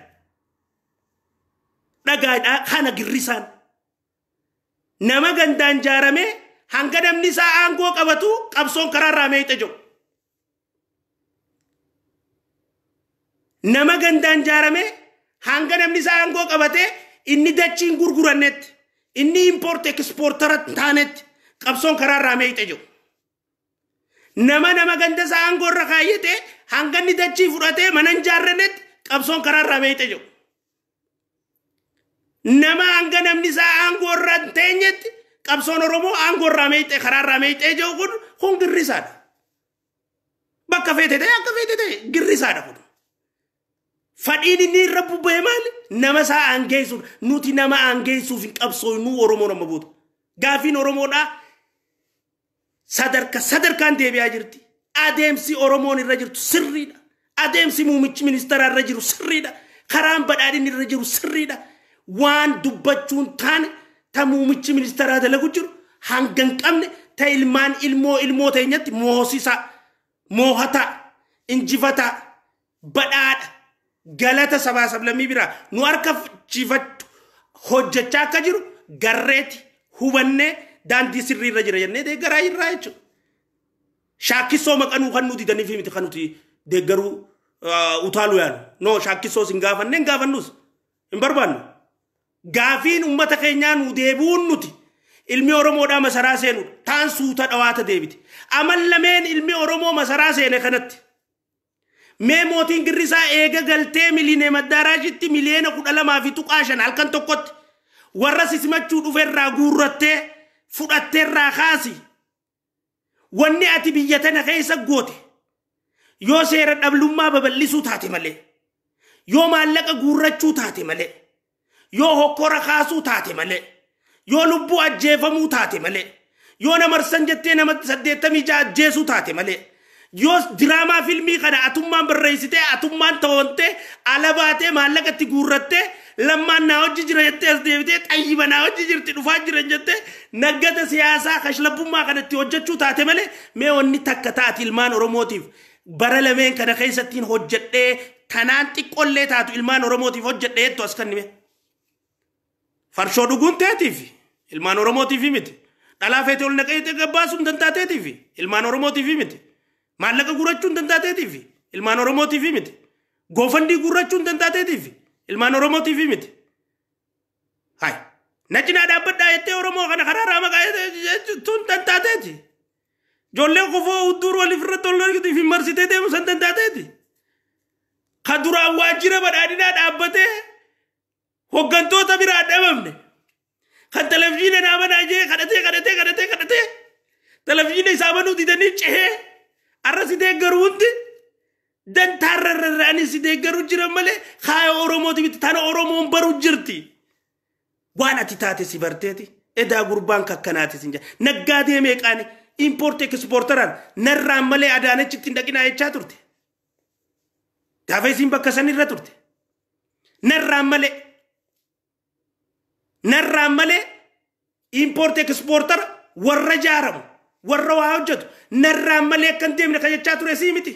Dhagaadhaa kana girrisaan. Nama gandaan jaaramee hanga namni isaa aangoo qabatu qabsoon karaa raameeyxe jiru. Nama gandaan jaarame hanga namni isaa aangoo qabate inni dachiin gurgurannetti inni import exportera taanetti qabsoon karaa raameeyxe jiru. Nama ganda isaa aangoo irra kaayyate hanga inni dachii fudhatee manan jaarrannetti qabsoon karaa raameeyxe jiru. Nama hanga namni isaa aangoo irra teenyetti qabsoon Oromoo aangoo raameeyxe karaa raameeyxe jiru kun girrisaadha. Bakka feete ta'e girrisaadha kun. Fadhiin inni irra bubbee maali? Nama isaa aangeessuuf nuti nama aangeessuuf hin qabsoofnu Oromoo nama buutu. Gaafiin Oromoodhaa sadarkaan deebi'aa jirti. Adeemsi Oromoon irra jirtu sirriidha. Adeemsi muummichi ministeeraa irra jiru sirriidha. Karaan badhaadhinni irra jiru sirriidha. Waan dubbachuun taane ta muummichi ministeeraa dalagu jiru hangan qabne ta ilmaan ilmoo teenyatti moosisa moohata injifata badhaadha galata sabaa sablammii biraa nu harka chiifattu hojjechaa akka jiru garreeti hubannee daandii sirrii irra jira jennee deeggaraa irraa jechuudha. Shaakkisoo maqanuu kan nuti danii fi miti kan nuti deeggaruu utaaluu yaadu. No shaakkisoo sin gaafannee hin gaafannus hin barbaannu. Gaafiin ummata keenyaa nu deebuun nuti ilmi Oromoodhaa masaraa seenu taan suuta dhawaata deebiti. Amallameen ilmi Oromoo masaraa seene kanatti. Mee mootiin girrisaa eega galtee miliinee maddaaraajitti miliyeena 12 fi tuqaashan halkan tokkotti warra sisimachuu dhuferraa guurrattee fudhatteerraa kaasi wanni ati biyya tana keessa goote yoo seera dhablummaa babal'isuu taate malee yoo maallaqa guurrachuu taate malee yoo hokkora kaasuu taate malee yoo lubbuu ajjeefamuu taate malee yoo namarsan jettee nama 86 ajjeesuu taate malee yoo diraamaa filmii kana atummaan barreessitee atummaan ta'ontee alabaatee maallaqatti guurrattee lammaan naa hojii jira jettee as deebitee xayyiba naa hojii jirti dhufaa jiran jettee naggata siyaasaa kashlabbummaa kanatti hojjechuu taate malee mee wanni takka taati ilmaan Oromootiif bara lameen kana keessattiin hojjedhee tanaan xiqqollee taatu ilmaan Oromootiif hojjedhee jettu as kannime farshoo dhuguun teetiif ilmaan Oromootiif miti dhalaa feete ol naqeete gabbaasuun dandaateetiif ilmaan Oromootiif miti maallaqa guurrachuun dandaateetiif ilmaan Oromootiif miti goofandii guurrachuun dandaateetiif ilmaan Oromootiif miti hay najinaa dhaabbadhaa jettee Oromoo kana karaa maqaa tun dandaateeti joollee kofoo udduur waliif irratti ol argitiif marsitee deemu san dandaateeti kaduraan waajjira badhaadhinaa dhaabbatee hoggantoota biraa dhabamne kan televizyiina naamanaa jee kadhatee televizyiina isaa banuu didanii cehee arra si deeggaru hundi dantaarrarraani si deeggaru jiran malee kaaya Oromooti biti tana Oromoon baru jirti waan ati taate si barteeti edaa gurbaan kakkanaati sinja naggaadee meeqaani import exporteran narraan malee Adaanechitti hin dhaqinaa jechaa turte gaafa isin bakka sanirra turte narraan malee import exporter warra jaaramu warra waa hojjetu narraan malee kan deemne kan jechaa ture sii miti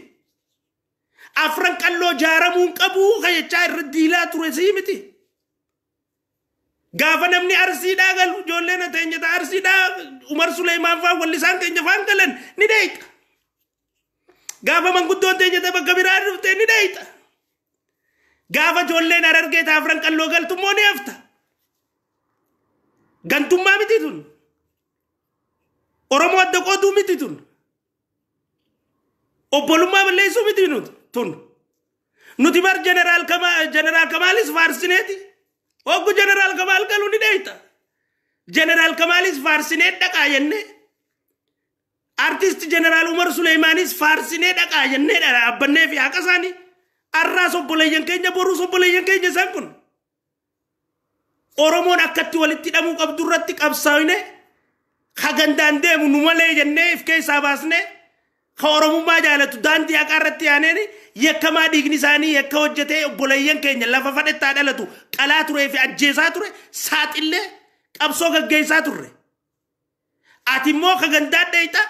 afran qalloo jaaramuun qabuu kan jechaa irra diilaa ture sii miti gaafa namni arsiidhaa galu ijoolleen teenyata arsiidhaa Umar Suleymaan faa wallisaan keenya faan galan ni deeyta gaafa manguddoon teenyata bakka biraa dhuftee ni deeyta gaafa ijoolleen Harargee afran qalloo galtummoo ni hafta gantummaa miti tun Oromoo adda qooduu miti tun obbolummaa balleessuu miti tun nuti bar Jeneraal Kamaalis faarsineeti oggu Jeneraal Kamaal galu ni deeyta Jeneraal Kamaalis faarsinee dhaqaa jennee artist Jeneraal Umar Suleymaanis faarsinee dhaqaa jennee dhaabbannee fi haqa isaanii arraas obboleeyyan keenya boruus obboleeyyan keenya isaan kun Oromoon akkatti walitti hidhamuu qabdu irratti qabsaa'ine hagandaan deemu nu malee jennee if keessaa baasne ka Oromummaa jaalatu daandii haqaa irratti yaaneen yakkamaa dhiigni isaanii yakka hojjetee obboleeyyan keenya lafa fadhettaa dhalatu qalaa turee fi ajjeesaa ture saaxillee qabsoo gaggeessaa turre ati immoo ka gandaa dheeyta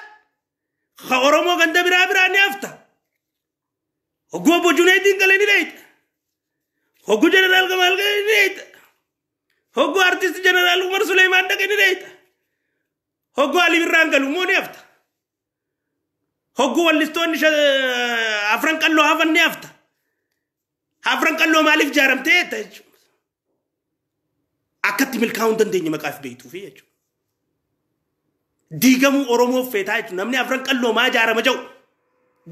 ka Oromoo ganda biraa ni hafta hogguu obbo Junaydin galee ni dheeyta hogguu Jeneraal Kamaal galee ni dheeyta hogguu artist Jeneraal Umar Suleymaan dhaqee ni dheeyta hogguu Ali Birraan galu immoo ni hafta hogguu wallistoonni afran qalloo hafan ni hafta afran qalloo maaliif jaaramtee jetta jechuudha akkatti milkaa'uu dandeenya maqaaf beektuufi jechuudha diigamuu Oromoof feetaa jechuudha namni afran qalloo maa jaarama jedhu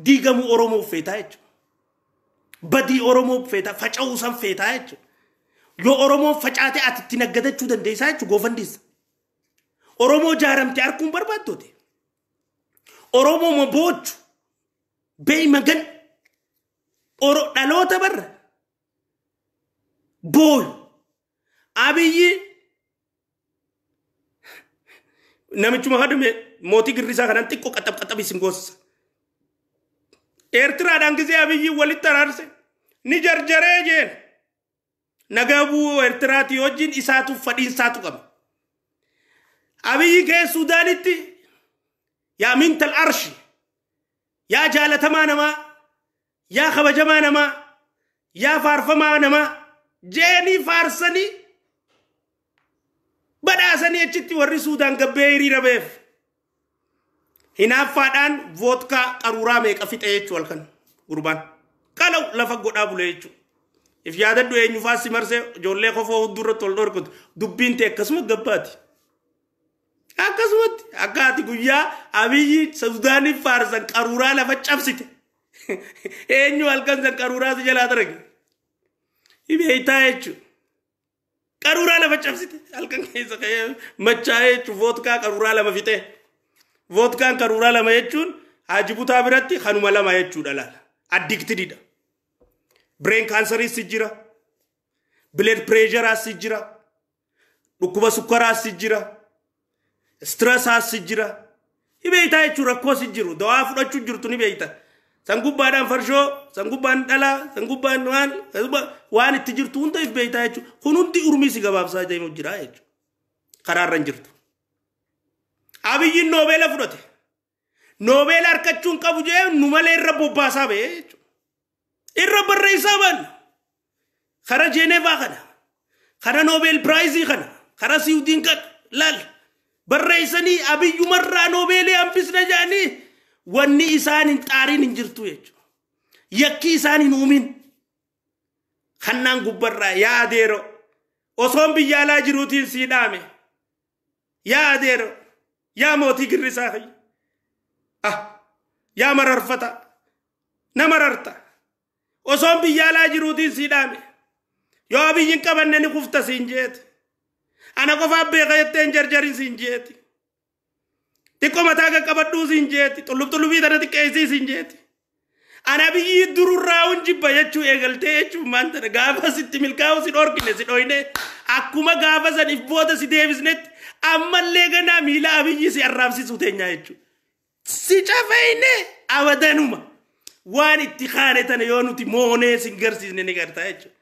diigamuu Oromoof feetaa jechuudha badii Oromoof feetaa faca'uu san feetaa jechuudha yoo Oromoon facaatee ati itti naggadachuu dandeessaa jechuudha goofandiisa Oromoo jaaramtee arguun barbaaddote Oromoo maboochu beey magan dhaloota barra booy Abiyyi namichuma hadume mootii girrisaa kanan xiqqoo qaxab isin goossa Eertiraadhaan gisee Abiyyi walitti araarse ni jarjaree jeen nagabuu Eertiraatii wajjin isaatu fadhiinsaatu qaba Abiyyi kee Suudaanitti yaa mintal arshi yaa jaalatamaa namaa yaa kabajamaa namaa yaa faarfamaa namaa jeeni faarsanii badhaasanii achitti warri Suudaan gabbee hiriira beef hinaaffaadhaan vootkaa qaruuraa meeqa fixe jechuu halkan gurbaan qalau lafa godhaa bulee jechuu if yaadadhu eenyufaa si marsee ijoollee kofoo huddurratti ol dhorkutu dubbiin ta'e akkasuma gabbaati akkasumatti akkaati guyyaa Abiyyi Suudaaniif faarsan qaruuraa lafa cabsite eenyu halkan san qaruuraa si jalaa darage hibeeytaa jechuudha qarura lama cabsite halkan keessa ka'ee machaa'ee vodka qarura lama fite vodkaan qarura lama jechuun Haji Butaa biratti kanuma lama jechuudha laala addicted brain cancer is jira blood pressure as jira dhukkuba sukkaraa as jira stress as jira hibeeyta jechuudha rakkoo as jiru dawaa fudhachuu jirtu ni beeyta sangubbaan farsho sangubbaan dhala sangubbaan waan itti jirtu hunda hibeeyta jechuudha kun hundi urmisi gabaabsaa deemu jira jechuudha karaarran jirtu Abiyyiin Noobela fudhate Nobel harkachuun qabu jee nu malee irra bobbaasaa ba'e jechuudha irra barreessaa ban khara Geneva kana khara Nobel Prize kana khara Sweden kan lal barreessanii Abiyyumarraa Nobel hambisna jaanii wanni isaanin xaariin hin jirtu jechuudha yakki isaanin uumin kannaan gubbarraa yaa adeero osoon biyyaalaa jiruutiin sii dhaame yaa adeero yaa mootii girrisaa fi yaa mararfata na mararta osoon biyyaalaa jiruutiin sii dhaame yoo abiyyin qabanne ni kufta siin jeeti ana qofaa beeka jetteen jarjarin siin jeeti xiqqoo mataa qaqqabadhuu siin jeeti xullubxullubii tana xiqqeessii siin jeeti ana biyyi dururraa hunjibba jechuu eegaltee jechuu maanta gaafa sitti milkaa'u si dhorkine si dhoyne akkuma gaafa saniif booda si deebisnetti ammallee ganaa miila abiyyi si arraabsisuu teenyaa jechuudha si cafeeyne abadanuma waan itti kaane tana yoo nuti moonee sin garsiisne ni gartaa jechuudha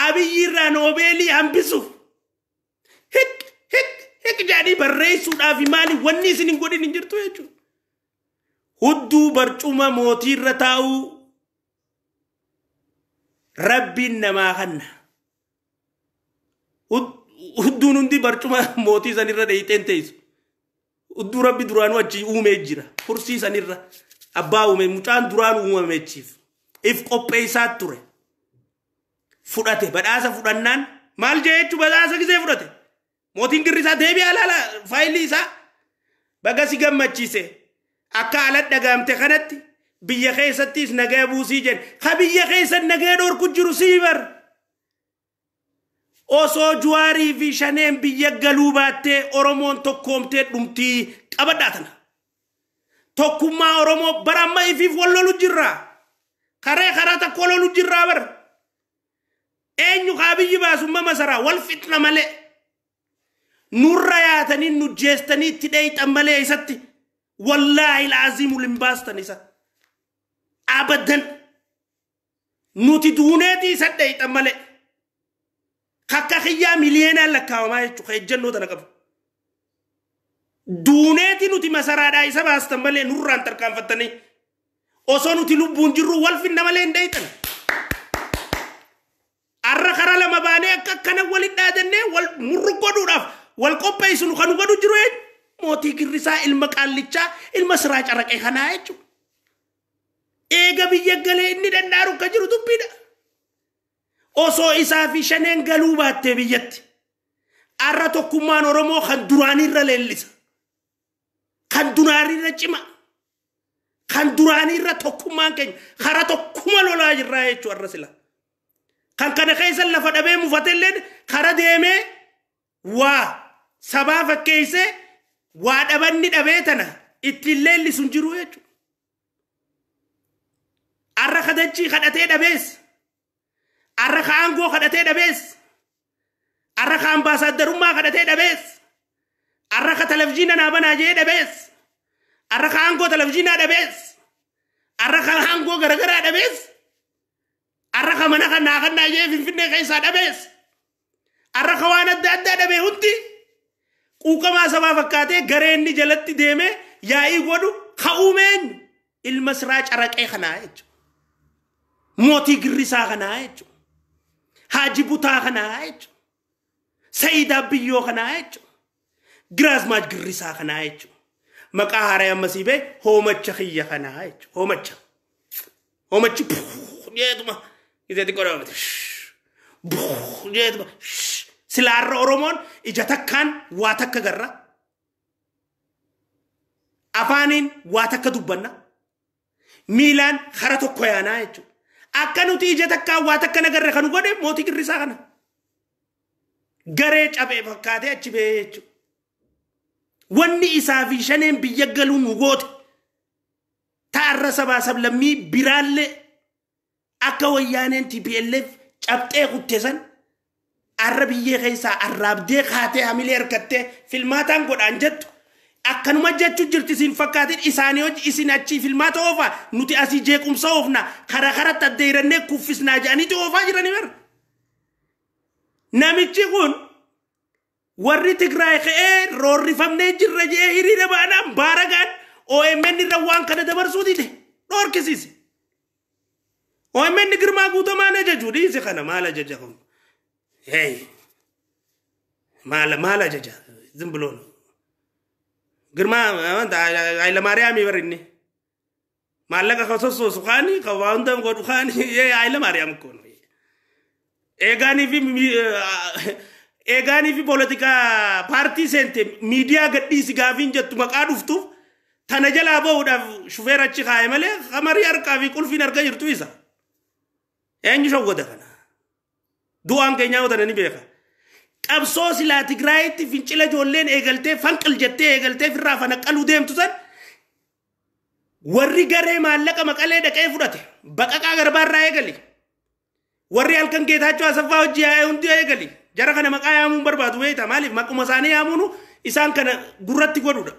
abiyyirraa Noobeelii hambisuuf hik jaanii barreessuudhaaf maali wanni isin hin godhin hin jirtu jechuudha hudduu barcuma mootiirra taa'uu rabbiin namaa kanna hudduun hundi barcuma mootii sanirra dheeyteen teessu hudduu rabbi duraanuu achi uumee jira kursii sanirra abbaa uume mucaan duraan uumamechiif if qopheessaa ture fudhate badhaasa fudhannaan maal jee jechuu badhaasa gisee fudhate mootiin girrisaa deebi'aa laala faayilii isaa baga si gammachiise akka ala dhagaamte kanatti biyya keessattis nagaa buusii jedhe ka biyya keessatti nagaa dhorku jiru siibar osoo Juwaarii fi Shaneen biyya galuu baattee Oromoon tokkoomtee dhumtii qabadhaatana tokkummaa Oromoo baramma ifiif wallolu jirra karaa takko lolu jirra bar eenyu ka biyyi baasumma masaraa wal fitna malee nurra yaatanii nu jeestanii itti dheeyxan malee isatti wallahi laazimu limbaastan isa abadan nuti duuneeti isa dheeyxan malee kakka khiyyaa miliyoonaan lakkaawamaa jechuudha ejjennoo tana qabu duuneeti nuti masaraadhaa isa baastan malee nurraan tarkaanfattanii osoo nuti lubbuun jirru wal finna malee hin dheeyxan arra karaa lama baanee akka akkana waliin dhaadannee wal murru godhuudhaaf wal qopheessinu kan godhu jiru mootii girrisaa ilma qaallichaa ilma siraa carraqee kanaa jechuudha eega biyya galee inni dandaaru akka jiru dubbiidha osoo isaa fi Shaneen galuu baattee biyyatti arra tokkummaan Oromoo kan duraanirra leellisa kan duraanirra cima kan duraanirra tokkummaan keenya kara tokkuma lolaa jirraa jechuudha arra sila kan kana keessa lafa dhabee mufatelleen kara deemee waa sabaa fakkeessee waa dhabanni dhabee tana ittiin leellisuun jiru jechuudha arra kadachii kadhatee dhabees arra ka aangoo kadhatee dhabees arra ka ambaasaaddarummaa kadhatee dhabees arra ka televizhiina naa banaa jee dhabees arra ka aangoo televizhiinaa dhabees arra ka aangoo garagaraa dhabees arra ka mana kan naa kannaa jee finfinnee keessaa dhabees arra ka waan adda addaa dhabee hundi quuqamaa sabaa fakkaatee gareenni jalatti deemee yaa'ii godhu ka uumeen ilma siraa carraqee kanaa jechuudha mootii girrisaa kanaa jechuudha Haji Butaa kanaa jechuudha Sa'iid Abiyyoo kanaa jechuudha Giraazmaach girrisaa kanaa jechuudha maqaa haaraa ammasii bee hoomacha kiyya kanaa jechuudha hoomachi jeetuma iseetti godhamate jeetuma silaarra Oromoon ija takkaan waa takka garra afaaniin waa takka dubbanna miilaan hara tokko yaanaa jechuudha akka nuti ija takkaan waa takka nagarra kan godhe mootii girrisaa kana garee cabee fakkaatee achi ba'ee jechuudha. Wanni isaa fi shaneen biyya galuu nu goote taarra sabaa sablammii biraallee akka wayyaaneen TPLF cabxee kutte san arra biyyee keessaa arraabdee kaatee hamilee harkattee filmaataan godhaan jettu akkanuma jechuu jirti isin fakkaatiin isaanii hojii isin achii filmaata oofaa nuti asii jeequmsa oofna karaa karatti addeerannee kuffisnaa jedhaniiti oofaa jiranii bara. Namichi kun warri Tigraay ka'ee roorrifamnee jirra jee hiriira baanaan baaragaan OMN irra waan kana dabarsuu dide dhoorkisiise. OMN Girmaa Guutamaan ajaju dhiise kana maal ajaja kun? Hey, maal ajaja zimbuloon. Girmaa Hayilamaariyaamii barinne maallaqa ka sossoosu kaanii ka waa hundan godhu kaanii Hayilamaariyaam kun. Eegaanii fi politika paartii seente miidiyaa gadhiisi gaafiin jettu maqaa dhuftuuf tana jalaa bahuudhaaf shufeera achi kaa'e malee qamarii harkaa fi qulfiin argaa jirtu isa. Eenyu shawwata kana? Du'aan keenyaa wata ni beeka. Qabsoo silaa Tigraayitti fincila ijoolleen eegaltee fanqil jettee eegaltee firraa fanaqqaluu deemtu san warri garee maallaqa maqalee dhaqee fudhate baqaqaa garbaarraa eegali. Warri halkan Geetaachoo Asaffaa hojii yaa'ee hundi eegali. Jara kana maqaa yaamuun barbaadu beekta maaliif maquma isaanii yaamuunu isaan kana gurratti godhuudha.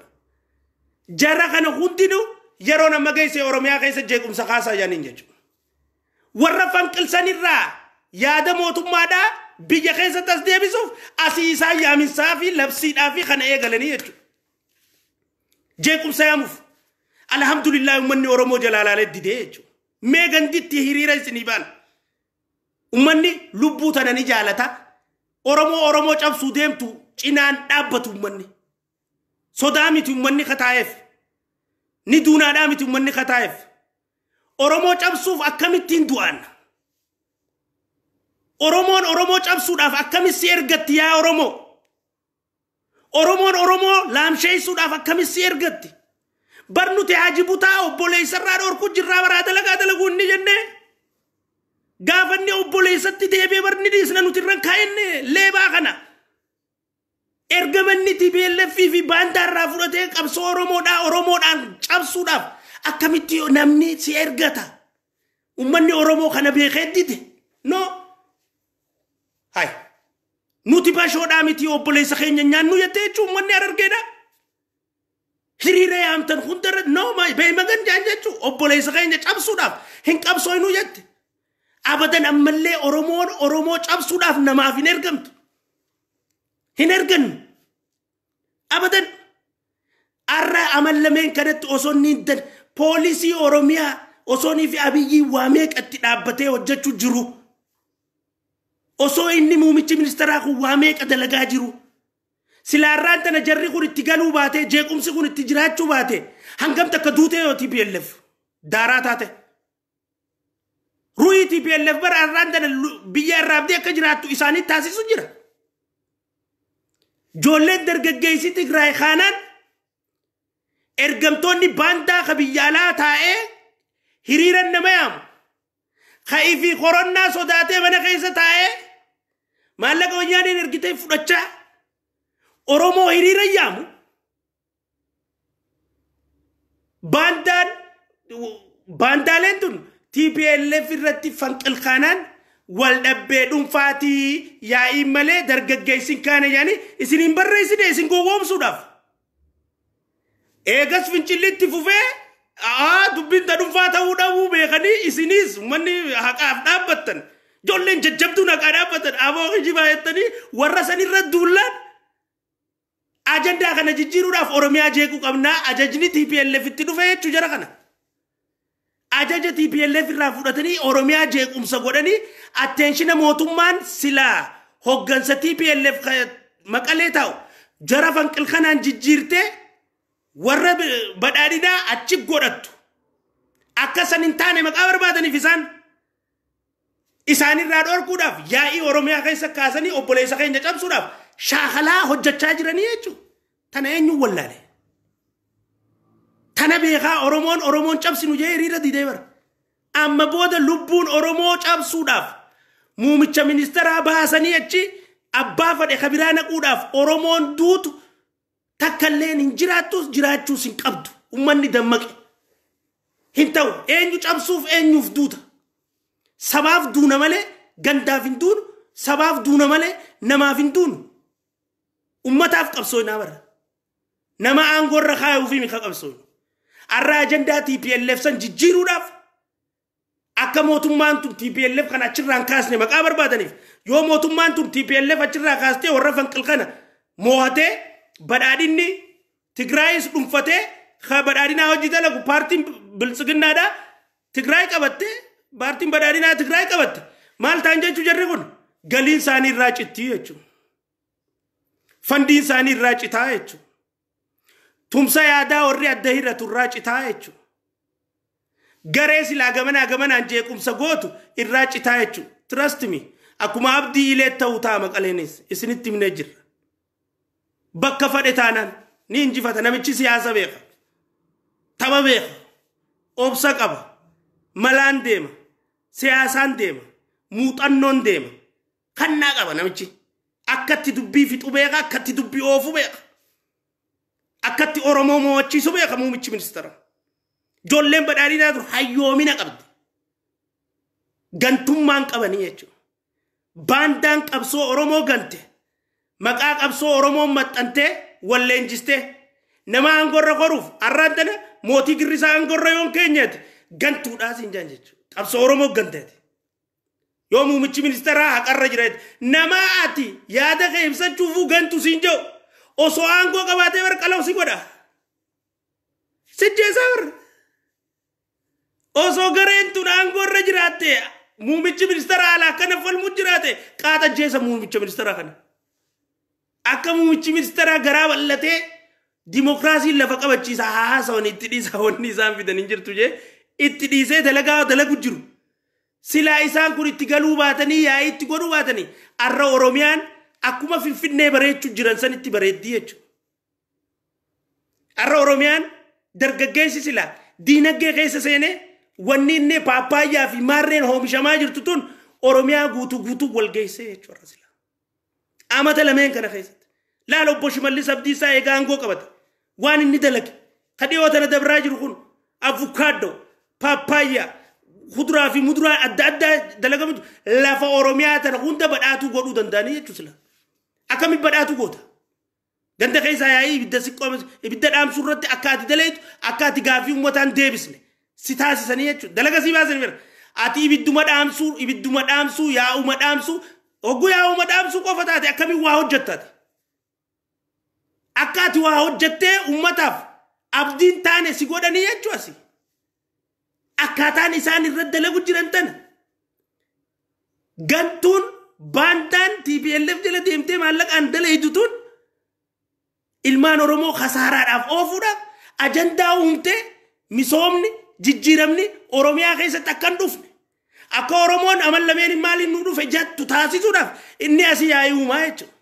Jara kana hundinuu yeroo nama geesse Oromiyaa keessa jeequmsa kaasaa jaaniin jechuudha. Warra fanqilsanirraa yaada mootummaadhaa biyya keessatti as deebisuuf asii isaan yaaminsaa fi labsiidhaa fi kana eegalanii jechuudha. Jeequmsa yaamuuf alhamdulillah uummanni Oromoo jalaalaalee didee jechuudha. Mee ganditti hiriira isinii baana. Uummanni lubbuu tana ni jaalata. Oromoo cabsuu deemtu cinaan dhaabbatu uummanni. Sodaa miti uummanni kataa'eef. Ni duunaadhaa miti uummanni kataa'eef. Oromoo cabsuuf akkamittiin du'aan? Oromoo cabsuudhaaf akkamitti ergatti yaa Oromoo? Oromoo laamsheessuudhaaf akkamitti ergatti? Barnuti Haaji Butaa obboleessarraa dhorku jirraa baraa dalagaa inni jennee. Gaafanni obboleessatti deebee barni dhiisna nuti irraan kaa'enne leebaa kana. Ergamanni TPLF fi baandaarraa fudhatee qabsoo Oromoodhaan cabsuudhaaf akkamitti namni si ergata? Uummanni Oromoo kana beekee dide? No. Hai. Nuti bashoodhaa miti obboleessa keenya nyaannu jettee jechuun uummanni Harargeedha. Hiriira yaamtan hundarra no beeymagan jaan jechuun obboleessa keenya cabsuudhaaf hin qabsooynu jette. Abadan ammallee Oromoo cabsuudhaaf namaaf hin ergamtu. Hin ergannu. Abadan arra amallameen kanatti osoo nindan poolisii Oromiyaa osoo ni fi Abiyyi waamee qatti dhaabbatee hojjechuu jiru. Osoo inni muumichi ministeeraa kun waamee dalagaa jiru. Silaarraan tana jarri kun itti galuu baate jeequmsi kun itti jiraachuu baate hangam takka duutee yoo TPLF daaraa taate. Ruuyi TPLF bara arraan tana biyya irraabdee akka jiraattu isaanii taasisu jira. Joolleen dargaggeessi Tigraay kaanaan ergamtoonni baandaa ka biyya alaa taa'ee hiriiran nama yaamu. Ka'ii fi koronnaa sodaatee mana keessa taa'ee maallaqa wayyaaniin ergitee fudhachaa Oromoo hiriira yaamu. Baandaaleen tun TPLF irratti fanqilkaanaan wal dhabbee dhuunfaatii yaa'ii malee dargaggeessin kaane yaani isiniin barreessine isin gowwoomsuudhaaf. Eegas fincillitti fufee dubbiin ta dhuunfaa ta'uu dhabuu beekanii isinis manni haqaaf dhaabbattan. Ijoolleen jajjabduun haqaa dhaabbatan aboo kijibaa jettanii warra sanirra duullaan ajandaa kana jijjiiruudhaaf Oromiyaa jeequu qabnaa ajajni TPLF itti dhufe jechuu jara kana. Ajaja TPLF irraa fudhatanii Oromiyaa jeequmsa godhanii atteenshina mootummaan silaa hoggansa TPLF maqalee taa'u jara fanqilkanaan jijjiirtee warra badhaadhinaa achi godhattu. Akka san hin taane maqaa barbaadaniif isaanirraa dhorkuudhaaf yaa'ii Oromiyaa keessa kaasanii obboleessa keenya cabsuudhaaf shaakalaa hojjechaa jiranii jechuudha. Tana eenyuun wallaale? Tana beekaa Oromoon cabsinu jee hiriira didee bara. Amma booda lubbuun Oromoo cabsuudhaaf muumicha ministeeraa baasanii achi abbaa fadhe kabiraana quudhaaf oromoon duutu takkalleen hin jiraattus jiraachuus hin qabdu ummanni dammaqe hin ta'u eenyu cabsuuf eenyuuf duuta sabaaf duuna malee gandaaf hin duunu sabaaf duuna malee namaaf hin duunu ummataaf qabsoonaa bara nama aangorra kaayuuf hin qabsoonu arraa ajandaa TPLF san jijjiiruudhaaf akka mootummaan tun TPLF kana achirraan kaasne maqaa barbaadaniif yoo mootummaan tun TPLF achirraa kaastee warra fanqilqana moo'atee badhaadhinni Tigraayis dhunfatee badhaadhinaa hojii dalagu paartiin biltsiginnaadhaa Tigraay qabatte paartiin badhaadhinaa Tigraay qabatte maal ta'an jechuu jarri kun galiin isaanii irraa cittii jechuudha fandiin isaanii irraa citaa jechuudha tumsa yaadaa warri adda hiratu irraa citaa jechuudha garee silaa gamanaan jeequmsa gootu irraa citaa jechuudha trust me akkuma abdii ilee ta'uu ta'a maqaleenis isinitti himnee jirra bakka fadhe taanaan ni injifata namichi siyaasa beeka taba beeka obsa qaba malaan deema siyaasaan deema muuxannoon deema kannaa qaba namichi akkatti dubbii fixu beeka akkatti dubbii oofu beeka akkatti oromoo mo'achiisu beeka muummichi ministeera jolleen badhaadhinaa dur hayyoomina qabdi gantummaan qabanii jechuudha baandaan qabsoo oromoo gante maqaa qabsoo oromoo maxxantee walleenjistee nama aangorra koruuf arraantana mootii girrisaa aangorra yoon keenyate gantuudhaas hin jaan jechuudha qabsoo oromoo ganteeti yoo muummichi ministeeraa haqarra jireet nama ati yaada kee ibsachuufuu gantu siin jiru osoo aangoo qabaatee barqalaw si godha sijjeesaa warra osoo gareen tun aangorra jiraatte muummichi ministeeraa alaa kana falmu jiraate qaata jeesa muummicha ministeeraa kana akka muummichi ministeeraa garaa bal'atee dimokiraasiin lafa qabachiisa haasawwan itti dhiisaa wanni isaan fidan hin jirtu jee itti dhiisee dalagu jiru silaa isaan kun itti galuu baatanii yaa'ii itti godhuu baatanii arra oromiyaan akkuma finfinnee bareechuu jiran san itti bareeddii jechuudha arra oromiyaan dargaggeessi silaa diinagdee keessa seenee wanni inni paappaayyaa fi maarreen oomishamaa jirtu tun oromiyaa guutuu wal geessee jechuudha silaa amata lameen kana keessatti laala obbo Shimallis Abdiisaa eegaa aangoo qabate waan inni dalage kadhiyoo tana dabraa jiru kun avukaadoo paappaayyaa kuduraa fi muduraa adda addaa dalagamu lafa oromiyaa tana hunda badhaatuu godhuu danda'anii jechuudha silaa akkamitti badhaatuu goota ganda keessaa yaa'ii ibidda dhaamsuu irratti akka ati daleetu akka ati gaafii uummataan deebisne si taasisanii jechuudha dalaga si baasanii bira ati ibidduma dhaamsuu yaa'uma dhaamsuu ogguu yaa'uma dhaamsuu qofa taate akkamitti waa hojjettaate akka ati waa hojjettee uummataaf abdiin taane si godhanii jechuudha si akkaataan isaan irra dalagu jiran tana gantuun baandaan TPLF jala deemtee maallaqaan daleeytu tun ilmaan oromoo khasaaraadhaaf oofuudhaaf ajandaa uumtee misoomni jijjiiramni oromiyaa keessatti akkan dhufne akka oromoon amal lameen maaliin nu dhufe jattu taasisuudhaaf inni asii yaa'ii uumaa jechuudha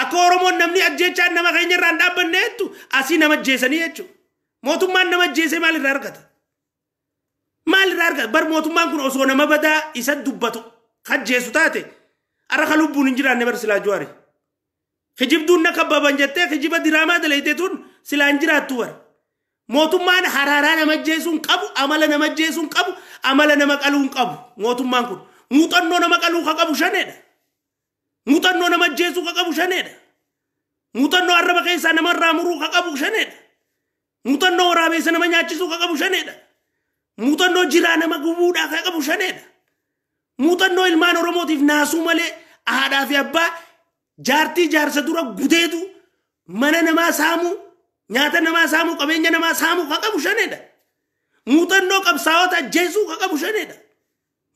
akka oromoon namni ajjeechaan nama keenya irraan dhaabbanne jettu asii nama ajjeesanii jechuudha mootummaan nama ajjeesee maalirraa argata bar mootummaan kun osoo nama badaa isa dubbatu ajjeesu taate arra ka lubbuun hin jiraanne bar silaa juwaare kijibduun na kabbaban jettee kijiba diraamaa daleeyte tun silaa hin jiraattu war mootummaan haraaraa nama ajjeesuun qabu amala nama ajjeesuun qabu amala nama qaluun qabu mootummaan kun muuxannoo nama qaluu ka qabu shaneedha muuxannoo nama ajjeesuu ka qabu shaneedha muuxannoo arraba keessaa nama irraa muruu ka qabu shaneedha muuxannoo waraabeessa nama nyaachisuu ka qabu shaneedha muuxannoo jiraa nama gubuudhaa ka qabu shaneedha muuxannoo ilmaan oromootiif naasuu malee haadhaa fi abbaa jaartii jaarsa dura gudeetu mana namaa saamuu nyaata namaa saamuu qabeenya namaa saamuu ka qabu shaneedha muuxannoo qabsaa'ota ajjeesuu ka qabu shaneedha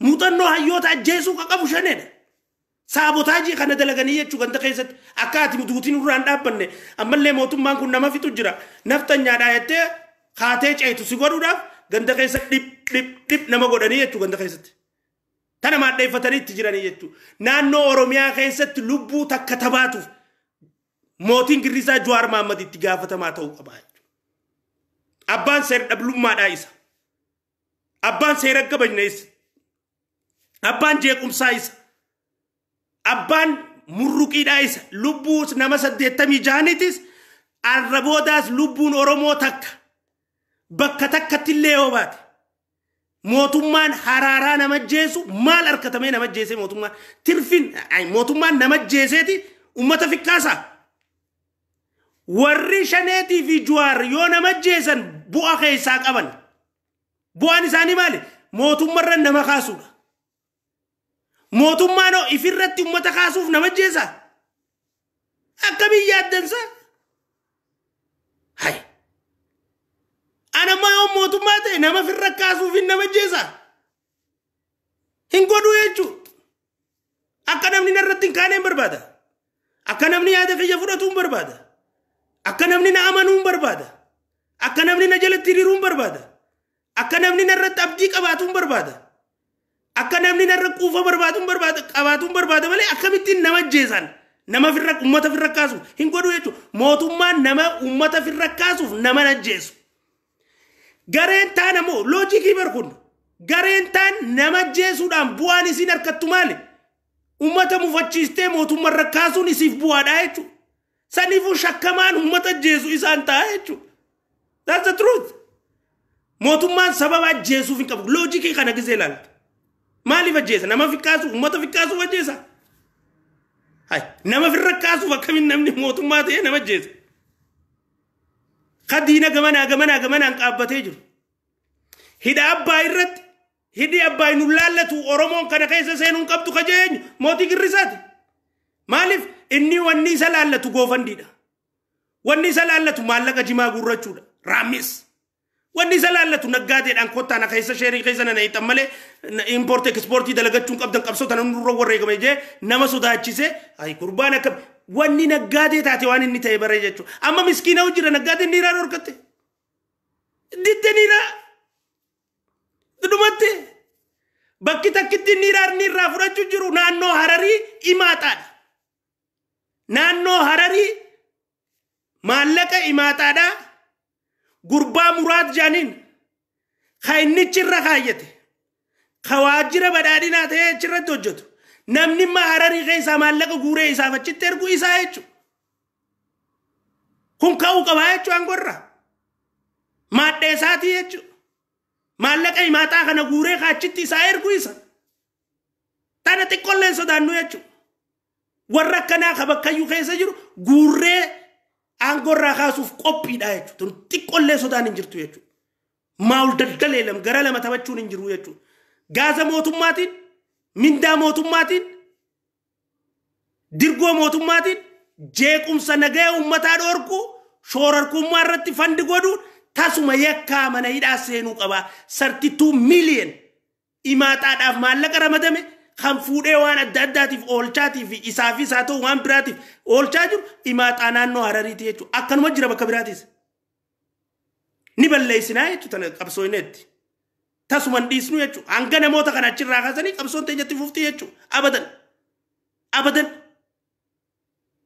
muuxannoo hayyoota ajjeesuu ka qabu shaneedha saabotaajii kana dalaganii jechuu ganda keessatti akka ati duutiin irraan dhaabbanne ammallee mootummaan kun nama fixu jira naftanyaadhaa jettee kaatee ceetu si godhuudhaaf ganda keessa dhip nama godhanii jechuu ganda keessatti tana maadheeffatanii itti jiranii jechuu naannoo oromiyaa keessatti lubbuu takka tabaatuuf mootiin girrisaa Jawaar Mohaammed itti gaafatamaa ta'uu qaba abbaan seera dhablummaadhaa isa abbaan seera kabajne isa abbaan jeequmsaa isa abbaan murruqiidhaa isa lubbuus nama 86 arraboodaas lubbuun Oromoo takka bakka takkatti illee yoo baate mootummaan haraaraa nama jeesu maal harkatamee nama jeesee mootummaan tirfin mootummaan nama jeeseeti ummata fikkaasaa warri shaneetii fi Jawaar yoo nama jeesan bu'a keessaa qaban bu'aan isaanii maali mootummarra nama kaasuudha mootummaan ifirratti ummata kaasuuf nama jeesa akkamiin yaaddansa hay ana ma yoo mootummaa ta'e nama firra kaasuuf nama jeesa hin godhu jechuudha akka namni narratti hin kaaneen barbaada akka namni yaada kiyya fudhatu hin barbaada akka namni na amanuu hin barbaada akka namni na jalatti hiriiruu hin barbaada akka namni narratti abdii qabaatu hin barbaada akka namni narra quufa barbaadu hin barbaada qabaatu hin barbaada malee akkamittiin nama jeesan nama firra ummata firra kaasuuf hin godhu jechuudha mootummaan nama ummata firra kaasuuf nama najjeesu gareen taan ammoo loojikii barkun gareen taan nama jeesuudhaan bu'aan isiin harkattu maali ummata mufachiistee mootummarra kaasuun isiif bu'aadha jechuudha saniifuu shakkamaan ummata jeesu isaan ta'a jechuudha that's the truth mootummaan sababa jeesuuf hin qabu loojikii kana gisee ilaalta maaliif ajjeesa nama fikkaasuuf ummata fikkaasuuf ajjeesa hay nama firra kaasuuf akkamiin namni mootummaa ta'ee nama ajjeesa khadiina gamanaan qaabbatee jiru hidha abbaa irratti hidhi abbaa nu laallatu Oromoon kana keessa seenuun qabdu kajeenyu mootii Girrisaati maaliif inni wanni isa laallatu goofandiidha wanni isa laallatu maallaqa jimaa gurrachuudha raamis wanni isa laallatu naggaadeedhaan kottaan keessa sheerii keessa nana hiixan malee import exportii dalagachuun qabdan qabsoota namni dura warreegame jee nama sodaachise ay kurbaan akka wanni naggaadee taate waan inni ta'e baree jechuudha amma miskiina hojira naggaadee niiraan horkatte ditte niiraa dudumatte bakki takkitti niirraa fudhachuu jiru naannoo Hararii imaataadha naannoo Hararii maallaqa imaataadha gurbaa Muraad Jaanin khaynichirra kaayyate khawaajira badhaadhinaa ta'ee achirratti hojjetu namni ma Hararii keessa maallaqa guuree isaaf achitti ergu isaa jechuudha kun ka'uu qabaa jechuudha angorra maadhee isaatii jechuudha maallaqa himaataa kana guuree kaachitti isaa ergu isa tana xiqqolleen sodaannu jechuudha warra akkanaa ka bakkayyuu keessa jiru guuree angorra kaasuuf qophiidha jechuudha xiqqollee sodaan hin jirtu jechuudha maal daddaleelam gara lama taphachuun hin jiru jechuudha gaaza mootummaatiin mindaa mootummaatiin dirgoo mootummaatiin jeequmsa nagaya ummataa dhoorku shoorarkummaa irratti fandi godhuun tasuma yakkaa mana hidhaa seenuu qaba 32 million imaataadhaaf maallaqa ramadame kan fuudhee waan adda addaatiif oolchaatiif isaafis haa ta'u waan biraatiif oolchaa jiru imaaxaa naannoo Harariiti jechuudha akkanuma jira bakka biraatis ni balleessinaa jechuudha qabsoonetti tasuman dhiisnu jechuudha hanga namoota kana achirraa kaasanii qabsoon teenyatti fuftii jechuudha abadan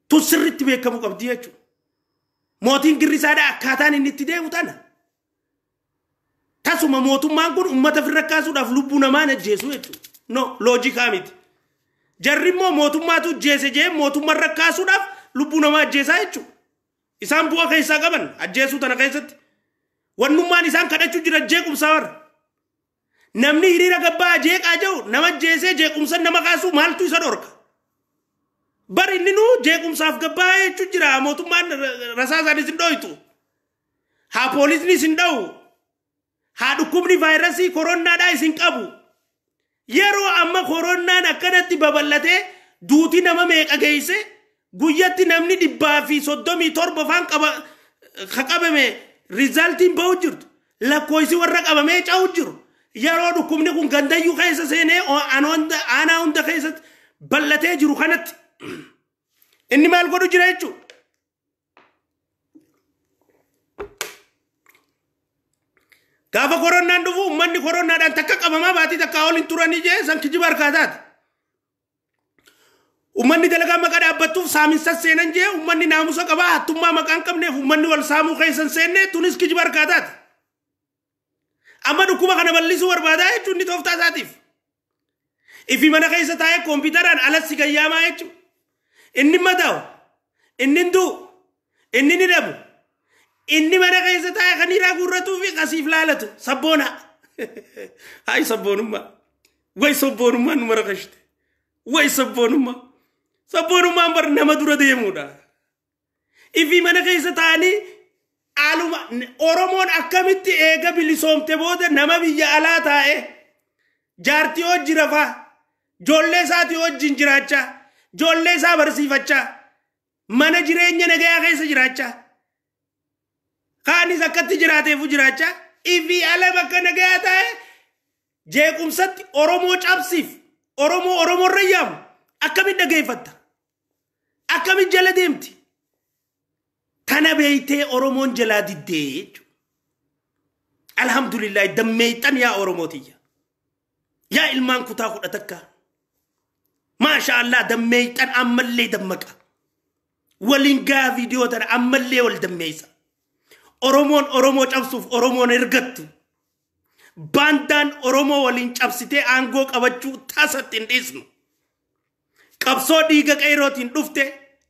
tu sirriitti beekamu qabdi jechuudha mootiin Girrisaadha akkaataan inni itti deemu tana tasuma mootummaan kun ummata firra kaasuudhaaf lubbuu namaa ajjeesu jechuudha no loojika miti jarri immoo mootummaatu jeese jee mootummarra kaasuudhaaf lubbuu namaa ajjeesaa jechuudha isaan bu'a keessaa qaban ajjeesuu tana keessatti wannummaan isaan kadhachuu jira jeequmsaa warra namni hiriira gabbaa jeeqaa jiru nama jeesee jeequmsa nama kaasuu maaltu isa dhorka bari inni nu jeequmsaaf gabbaa jechuu jira mootummaan rasaasaan isin dhoytu haa poolisni isin dhawu haa dhukkubni vaayirasii koronaadhaa isin qabu yeroo amma koronaan akkanatti babal'atee duuti nama meeqa geesse guyyatti namni 137 faan qabame rizaaltiin ba'u jirtu lakkoofsi warra qabamee caa'u jiru yeroo dhukkubni kun gandayyuu keessa seenee aanaa hunda keessatti bal'atee jiru kanatti inni maal godhu jira jechuudha gaafa koronaan dhufu ummanni koronaadhaan takka qabamaa baatii takka ol hin turanii jee san kijiba harkaataati ummanni dalagaa maqaa dhaabbattuuf saaminsa seenan jee ummanni naamusa qabaa hattummaa maqaan qabneef ummanni wal saamuu keessan seenne tunis kijiba harkaataati amma dhukkuba kana bal'isuu barbaadaa jechuun ni tooftaa isaatiif ifi mana keessa taa'ee kompiitaraan alatti gayyaamaa jechuudha inni madaa'u inni ndu inni ni dhabu inni mana keessa taa'e kan dhiiraa guurratuu fi qasiif laalatu sabboona hay sabboonummaa way sabboonummaan numara qashte way sabboonummaan bar nama dura deemuudha ifi mana keessa taa'anii aluma oromoon akkamitti eega bilisoomte booda nama biyya alaa taa'e jaartii hojii rafaa joollee isaatii wajjin jiraachaa joollee isaa barsiifachaa mana jireenya nagayaa keessa jiraachaa kaanis akkatti jiraateefu jiraachaa ifi ala bakka nagayaa taa'e jeequmsatti oromoo cabsiif oromoo rayyaamu akkamitti dhageeffatta akkamitti jala deemti tana beeytee oromoon jalaa diddee jechuudha alhamdulillah dammeeyxan yaa oromootiya yaa ilmaan kutaa kudha takka maasha Allah dammeeyxan ammallee dammaqa waliin gaa viidiyoo tana ammallee wal dammeeysa oromoo cabsuuf oromoon ergattu bandaan oromoo waliin cabsitee aangoo qabachuu taasatti hin dhiisnu qabsoo dhiiga qeyrootiin dhufte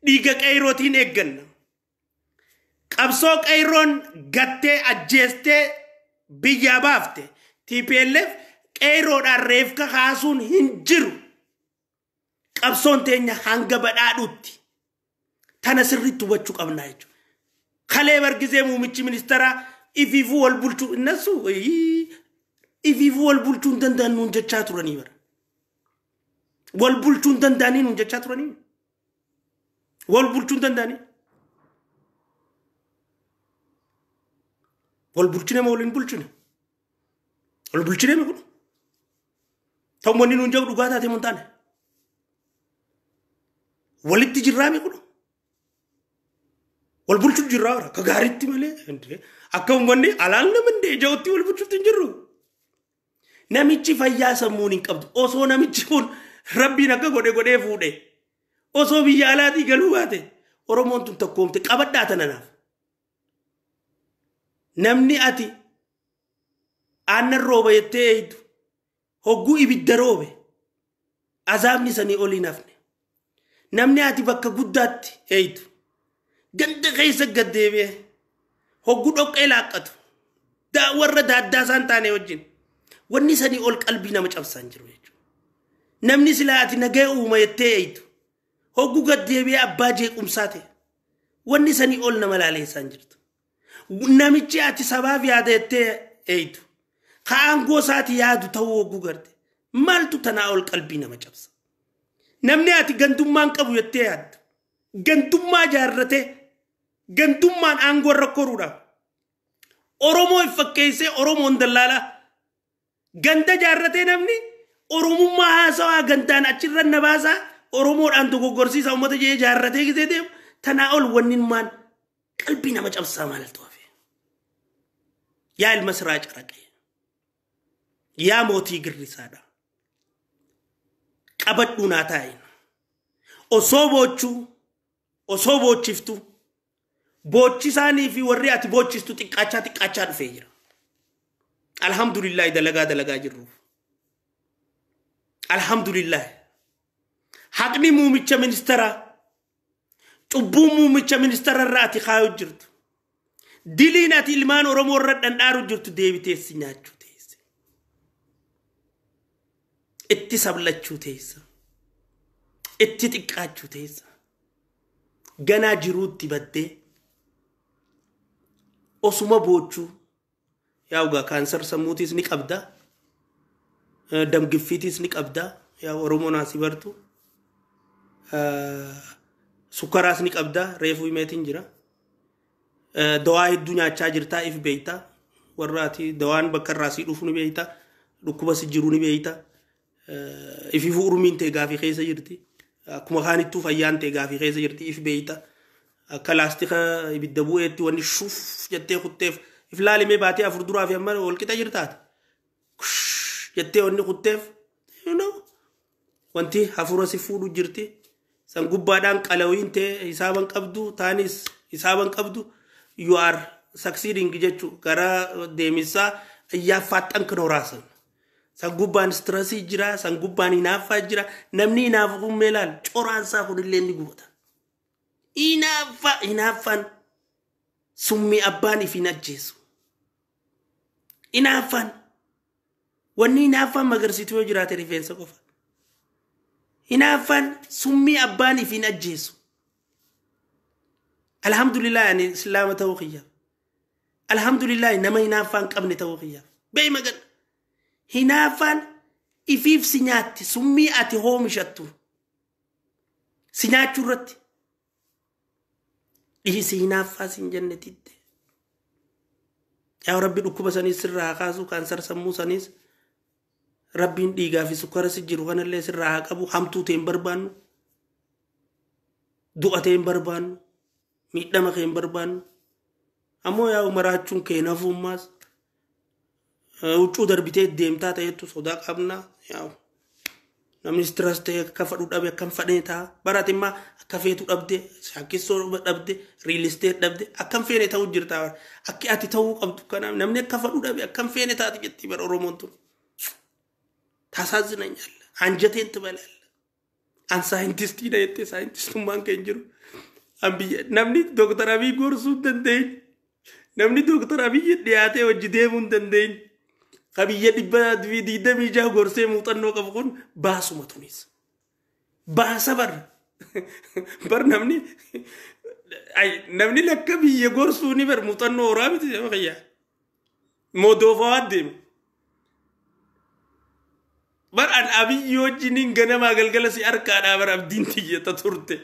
dhiiga qeyrootiin eegganna qabsoo qeyroon gattee ajjeestee biyyaa baafte TPLF qeyroodhaan reefka kaasuun hin jiru qabsoon teenya hanga badhaadhuutti tana sirriitti hubachuu qabnaa jechuudha kalee bargizee muumichi ministeera ifiifuu wal bulchuu innasu ifiifuu wal bulchuu hin danda'an nuun jechaa turanii bara wal bulchuu hin danda'anii nuun jechaa turanii wal bulchuu hin danda'anii wal bulchine ma waliin bulchine wal bulchine ma kun ta'u wanni nuun jedhu dhugaa taate mun taane walitti jirraa mi kun wal bulchuu jirraa wara ka gaariitti malee akka wanni alaan namni ijootti wal bulchuutti hin jirru namichi fayyaa sammuun hin qabdu osoo namichi kun rabbiin akka godhee fuudhe osoo biyya alaatii galuu baate oromoon tun takkoomte qabadhaa tananaaf namni ati aannan rooba jettee eeydu hogguu ibidda roobe azaabni sanii olii nafne namni ati bakka guddaatti eeydu ganda keessa gaddeebi'e hogguu dhoqqee laaqqatu warra daaddaa isaan taane wajjin wanni sanii ol qalbii nama cabsaan jiru jechuudha namni silaa ati nagaya uuma jettee eeydu hogguu gaddeebi'e abbaa jeequmsaa ta'e wanni sanii ol nama laaleessaan jirtu namichi ati sabaaf yaada jettee eeydu aangoo isaati yaadu ta'uu hogguu garte maaltu tanaa ol qalbii nama cabsa namni ati gandummaan qabu jettee yaaddu gandummaa jaarratee gandummaan aangoo irra koruudhaaf oromoo fakkeessee oromoon dallaalaa ganda jaarratee namni oromummaa haasawaa gandaan achirra nabaasaa oromoodhaan dogoggorsiisa uummata jee jaarratee gisee deemu tanaa ol wanninmaan qalbii nama cabsaa maaltu hafe yaa ilma siraa caraqee yaa mootii girrisaadha qabadhuu naa taa'in osoo boochiftu boochisaanii fi warri ati boochistu xiqqaachaa dhufee jira alhamdulillah dalagaa jirruuf alhamdulillah haqni muumicha ministeera cubbuu muumicha ministeera irraa ati kaayuu jirtu diliin ati ilmaan oromoo irra dhandhaaru jirtu deebiteessi nyaachuu teesse itti sablachuu teessa itti xiqqaachuu teessa ganaa jiruutti baddee osuma boochuu yaa ugaa kaansar sammuutiis ni qabda damgiffiitiis ni qabda yaa oromoo naasii bartu sukkaraas ni qabda reefuu himeetiin jira dawaa hedduu nyaachaa jirtaa if beeyta warraati dawaan bakka irraa sii dhufu ni beeyta dhukkuba si jiru ni beeyta ifiifuu urumiin ta'e gaafii keessa jirti akkuma kaanittuu fayyaan ta'e gaafii keessa jirti if beeyta akka laastika ibidda bu'eetti wanni shuuf jettee kutteef if laalimee baatee afur duraa fi amma ol qixa jirtaati jettee wanni kutteef wanti hafuura si fuudhu jirti san gubbaadhaan qalawiin ta'e hisaaban qabdu taanis hisaaban qabdu you are succeeding jechu gara deemisaa iyyaafaxan kanoorasan san gubbaan stressii jira san gubbaan hinaaffaa jira namni hinaafu kun meelaal coraan isaa kun illee ni gubata inaafan summi abbaan ifin ajjeesu inaafan wanni inaafan magarsituu jiraate rifeensa qofa inaafan summi abbaan ifin ajjeesu alhamdulillah yani islaama ta'uu khiyya alhamdulillah nama inaafan qabne ta'uu khiyya bey magan hinaafan ifiif sinyaatti summi ati hoomishattu sinyaachuu irratti dhiisi hinaafaa sin jannetitti yaa rabbi dhukkuba sanis sirraa kaasuu kaansar sammuu sanis rabbiin dhiigaa fi sukkara si jiru kanallee sirraa qabu hamtuu ta'een barbaannu du'a ta'een barbaannu miidhama ta'een barbaannu ammoo yaa maraachuun kee nafuummaas huccuu darbitee deemtaa ta'ettu sodaa qabna yaa namni stress ta'e akka fadhu dhabe akkam fadhee ta'a baratimmaa akka feetu dhabde shakkisoo dhabde real estate dhabde akkam feene ta'uu jirta akki ati ta'uu qabdu kana namni akka fadhu dhabe akkam feene taati jetti bar oromoon tun ታሳዝነኛል አንጀቴን ትበላል አን ሳይንቲስት ይደየት ሳይንቲስቱን ማንከን ጅሩ አብይ namni ዶክተር አብይ ጎርሱ ደንደኝ namni ዶክተር አብይ ዲያቴ ወጅዴሙን ደንደኝ ቀብየ ዲባ ዲቪዲ ደሚጃ ጎርሴ ሙጠኖ ቀብኩን ባሱ መቱኒስ ባሰበር በር namni ለከብየ ጎርሱኒ በር ሙጠኖ ራቢት ያመያ ሞዶፋዋድም bar an abiyyo jinin ganama galgala si arkaadha bar abdiin tiyyata turte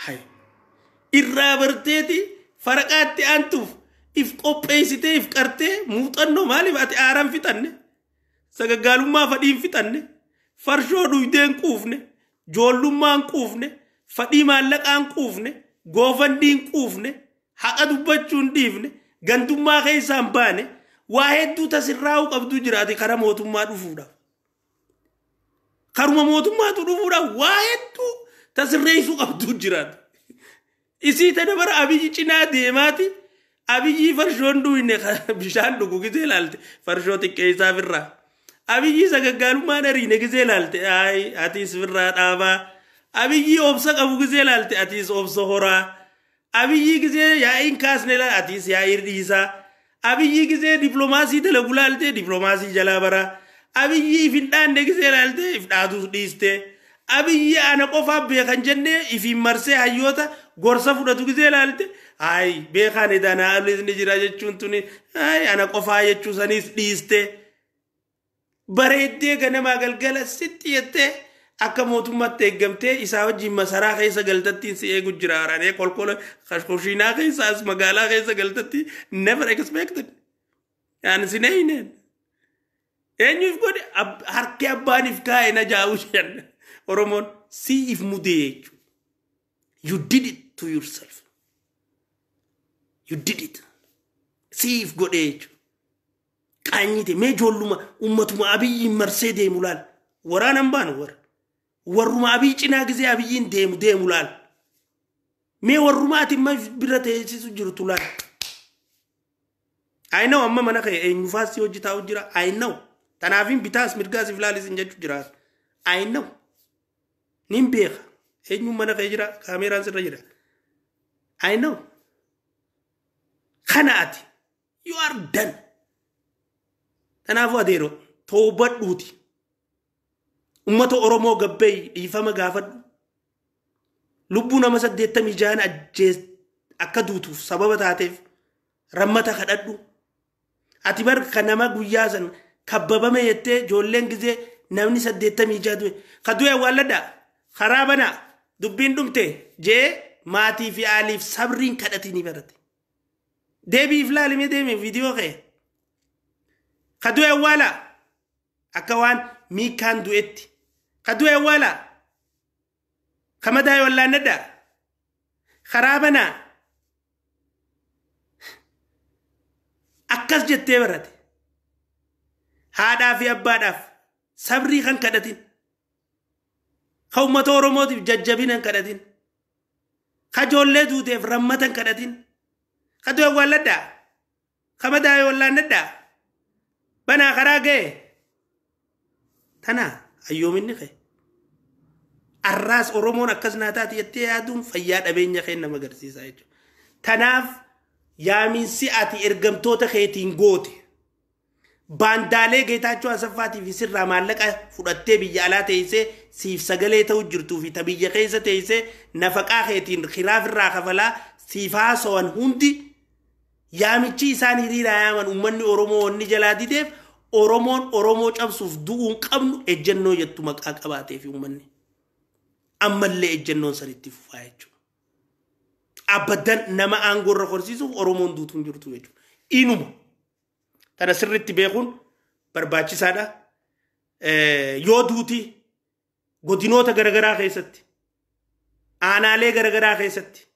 hay irraa barteeti faraqaatti antuuf if qopheessite if qarte muuxanno maaliif ati aaran fixanne sagagaalummaa fadhiin fixanne farshoo dhuydeen quufne joollummaan quufne fadhii maallaqaan quufne goofandiin quufne haqa dubbachuun dhiifne gandummaa keessaan baane waa hedduu tasirraa'uu qabdu jiraati karaa mootummaa dhufuudha karuma mootummaa dhufuudha waa hedduu tasirreessu qabdu jiraati isii tana bara abiyyi cinaa deemaati abiyyi farshoon dhuine bishaan dhugu gisee laalte farshoo xiqqeessaa firraa abiyyi sagagaalummaa dhariine gisee laalte ay atiis firraa dhaabaa abiyyi obsa qabu gisee laalte atiis obsa horaa abiyyi gisee yaa'iin kaasne la atiis yaa'iir dhiisaa abiyyi gisee diplomaasii dalagu laalte diplomaasii jalaa baraa abiyyi ifindhaan gisee laalte ifdhaatuus dhiiste abiyyi ana qofa beekan jenne ifin marsee hayyoota gorsa fudhatu gisee laalte ay beekan edana alisni jira jechuun tuni ay ana qofa jechuu sanis dhiiste bareeddee ganama galgala sitti yette akka mootummaatti eeggamtee isaa wajjin masaraa keessa galtattiin si eegu jira araanee kolkola kushiinaa keessa as magaalaa keessa galtatti never expected yani sineeneen eenyuuf godhe harkee abbaaniif kaa'e na jaa'u shan oromoon siif mudee jechuudha you did it to yourself you did it siif godhe jechuudha qaanyite mee joolluma ummatuma abiyyi marsee deemu laal waraanan baanu warruma abiyyi cinaa gisee abiyyiin deemu laal mee warruma ati ma bira teessisu jirtu laal I know amma mana kee eenyufaas hojjetaa jira I know tanaafin bitaas mirgaas iflaalis injechuu jira I know nin beeka eenyu mana kee jira kaameraan sirra jira I know kana ati you are done tanaafu adeero toobadhuuti ummata oromoo gabbay dhiifama gaafadhu lubbuu nama 86 ajjees akka duutuuf sababa taateef rammata kadhadhu ati bar kanama guyyaa san kabbabame yette joolleen gisee namni 86 kadu'e walada kharabana dubbiin dhumte jee maatii fi aaliif sabriin kadhatini barate deebii iflaalime deeme video kee kadu'e wala akka waan miikaan du'etti kadu'e wala kamadaa wallaan nada kharabana akkas jettee barate haadhaa fi abbaadhaaf sabrii kan kadhatin ka ummata oromootiif jajjabinan kadhatin ka joollee duuteef rammatan kadhatin ka du'e walladhaa ka madaa'e wallaannadhaa banaa karaa ga'e tana ayyoominni kee arraas oromoon akkas naataati jettee yaaduun fayyaa dhabeenya kee nama agarsiisa jechuudha. Tanaaf yaaminsi ati ergamtoota keetiin goote baandaalee Geetaachoo Asaffaatii fi sirraa maallaqa fudhattee biyya alaa teessee siif sagalee ta'u jirtuu fi biyya keessa teessee nafaqaa keetiin khiraaf irraa kafalaa siif haasawan hundi yaamichi isaan hiriiraa yaaman uummanni Oromoo wanni jalaa dideef Oromoon Oromoo cabsuuf du'uun qabnu ejjennoo jettu maqaa qabaatee fi uummanni ammallee ejjennoon sanitti fufaa jechuudha. Abadan nama aangorra horsiisuuf Oromoon duutuun jirtu jechuudha. Inuma tana sirriitti beekuun barbaachisaadha. Yoo duuti godinoota garagaraa keessatti aanaalee garagaraa keessatti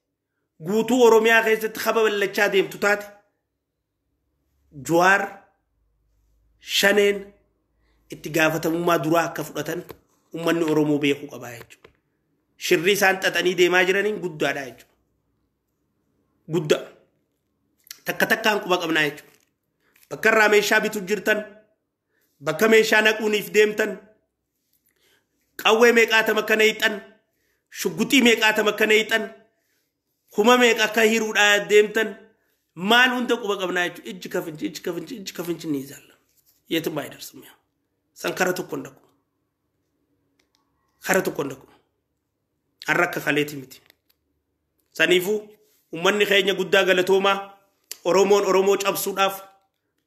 guutuu Oromiyaa keessatti khaba ballachaa deemtu taate Jawaar Shaneen itti gaafatamummaa duraa akka fudhatan uummanni Oromoo beekuu qaba jechuudha. Shirri isaan xaxanii deemaa jiraniin guddaadha jechuudha. Guddaa takka takkaan quba qabnaa jechuudha. Bakka irraa meeshaa bitu jirtan bakka meeshaa naquuniif deemtan qawwee meeqaatama akka neeyxan shugguxii meeqaatama akka neeyxan kuma meeqa akka hiruudhaa deemtan maal hunda quba qabnaa jechuudha. Ijji kafinchi ni zaalla yeetum aydarsume san kara tokko ndaku arrakka kaleeti miti saniifu ummanni keenya guddaa galatoomaa Oromoon Oromoo cabsuudhaaf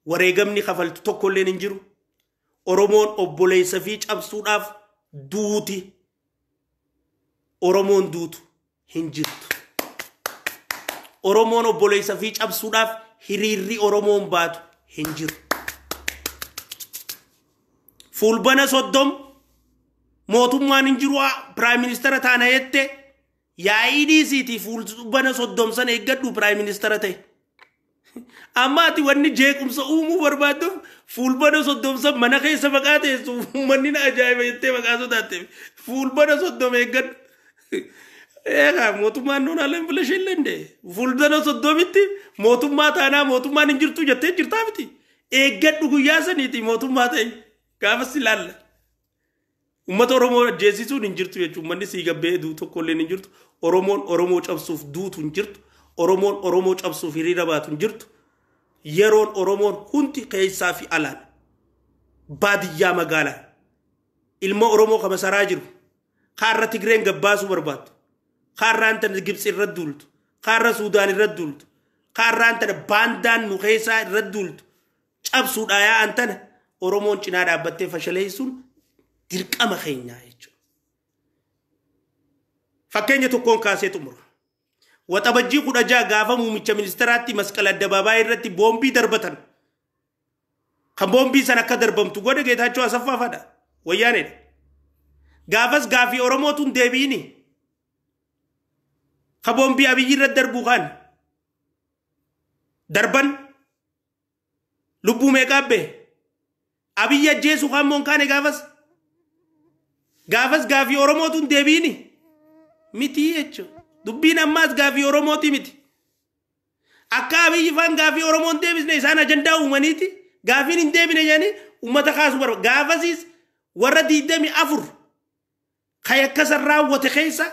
wareegamni kafaltu tokko illee hin jiru. Oromoon obboleessa fi cabsuudhaaf duuti Oromoon duutu hin jirtu. Oromoon obboleessa fi cabsuudhaaf hiriirri Oromoon baatu hin jiru. Fulbana 30 mootummaan hin jiru Prime Minister taana yette yaa'idisiiti fulbana 30 sana eeggadhu Prime Minister ta'e. Amma ati wanni jeequmsa uumuu barbaaduuf fulbana 30 mana keessa maqaa teessu uummanni na ajaa'iba jettee maqaa sodaatteef fulbana 30 eeggadhu. Egaa mootummaan nuun haala hin filasheellende fulbana 30tti mootummaa taanaa mootummaan hin jirtu jettee jirtaa miti. Eeggadhu guyyaa saniiti mootummaa ta'e gaafas ilaalla. Uummata Oromoo jeesisuun hin jirtu jechuun uummanni sii gabbee duu tokko illee hin jirtu. Oromoon Oromoo cabsuuf duutu hin jirtu. Oromoon Oromoo cabsuuf hiriira baatu hin jirtu. Yeroon Oromoon hundi keessaa fi alaan baadiyyaa magaalaa ilma Oromoo kama saraa jiru kaarra Tigreen gabbaasuu barbaadu kaarraan tana Gibsi irra duultu kaarra Suudaan irra duultu kaarraan tana baandaan nu keessaa irra duultu cabsuudhaa yaa'an tana Oromoon cinaa dhaabbattee fashaleessuun dirqama keenyaa jechuudha. Fakkeenya tokkoon kaasee xumura. Waxabajjii 16 gaafa muummicha ministeeraatti masqala addabaabaayii irratti boombii darbatan. Kan boombii sana akka darbamtu godhe Geetaachoo Asaffaa fadha. Wayyaaneedha. Gaafas gaafii Oromootuun deebiini. Kan boombii Abiyyi irratti darbuu kaan. Darban lubbuu meeqaa bee? Abiyyi ajjeesuu kaan moon kaane gaafas. Gaafas gaafii Oromootuun deebiini. Miti jechuudha. Dubbiin ammaas gaafii Oromooti miti. Akka Abiyyi faan gaafii Oromoon deebisne isaan ajandaa uumaniiti. Gaafiin hin deebine jedhanii uummata kaasuu barbaadu. Gaafasiis warra 24 kan akkasan raawwate keessa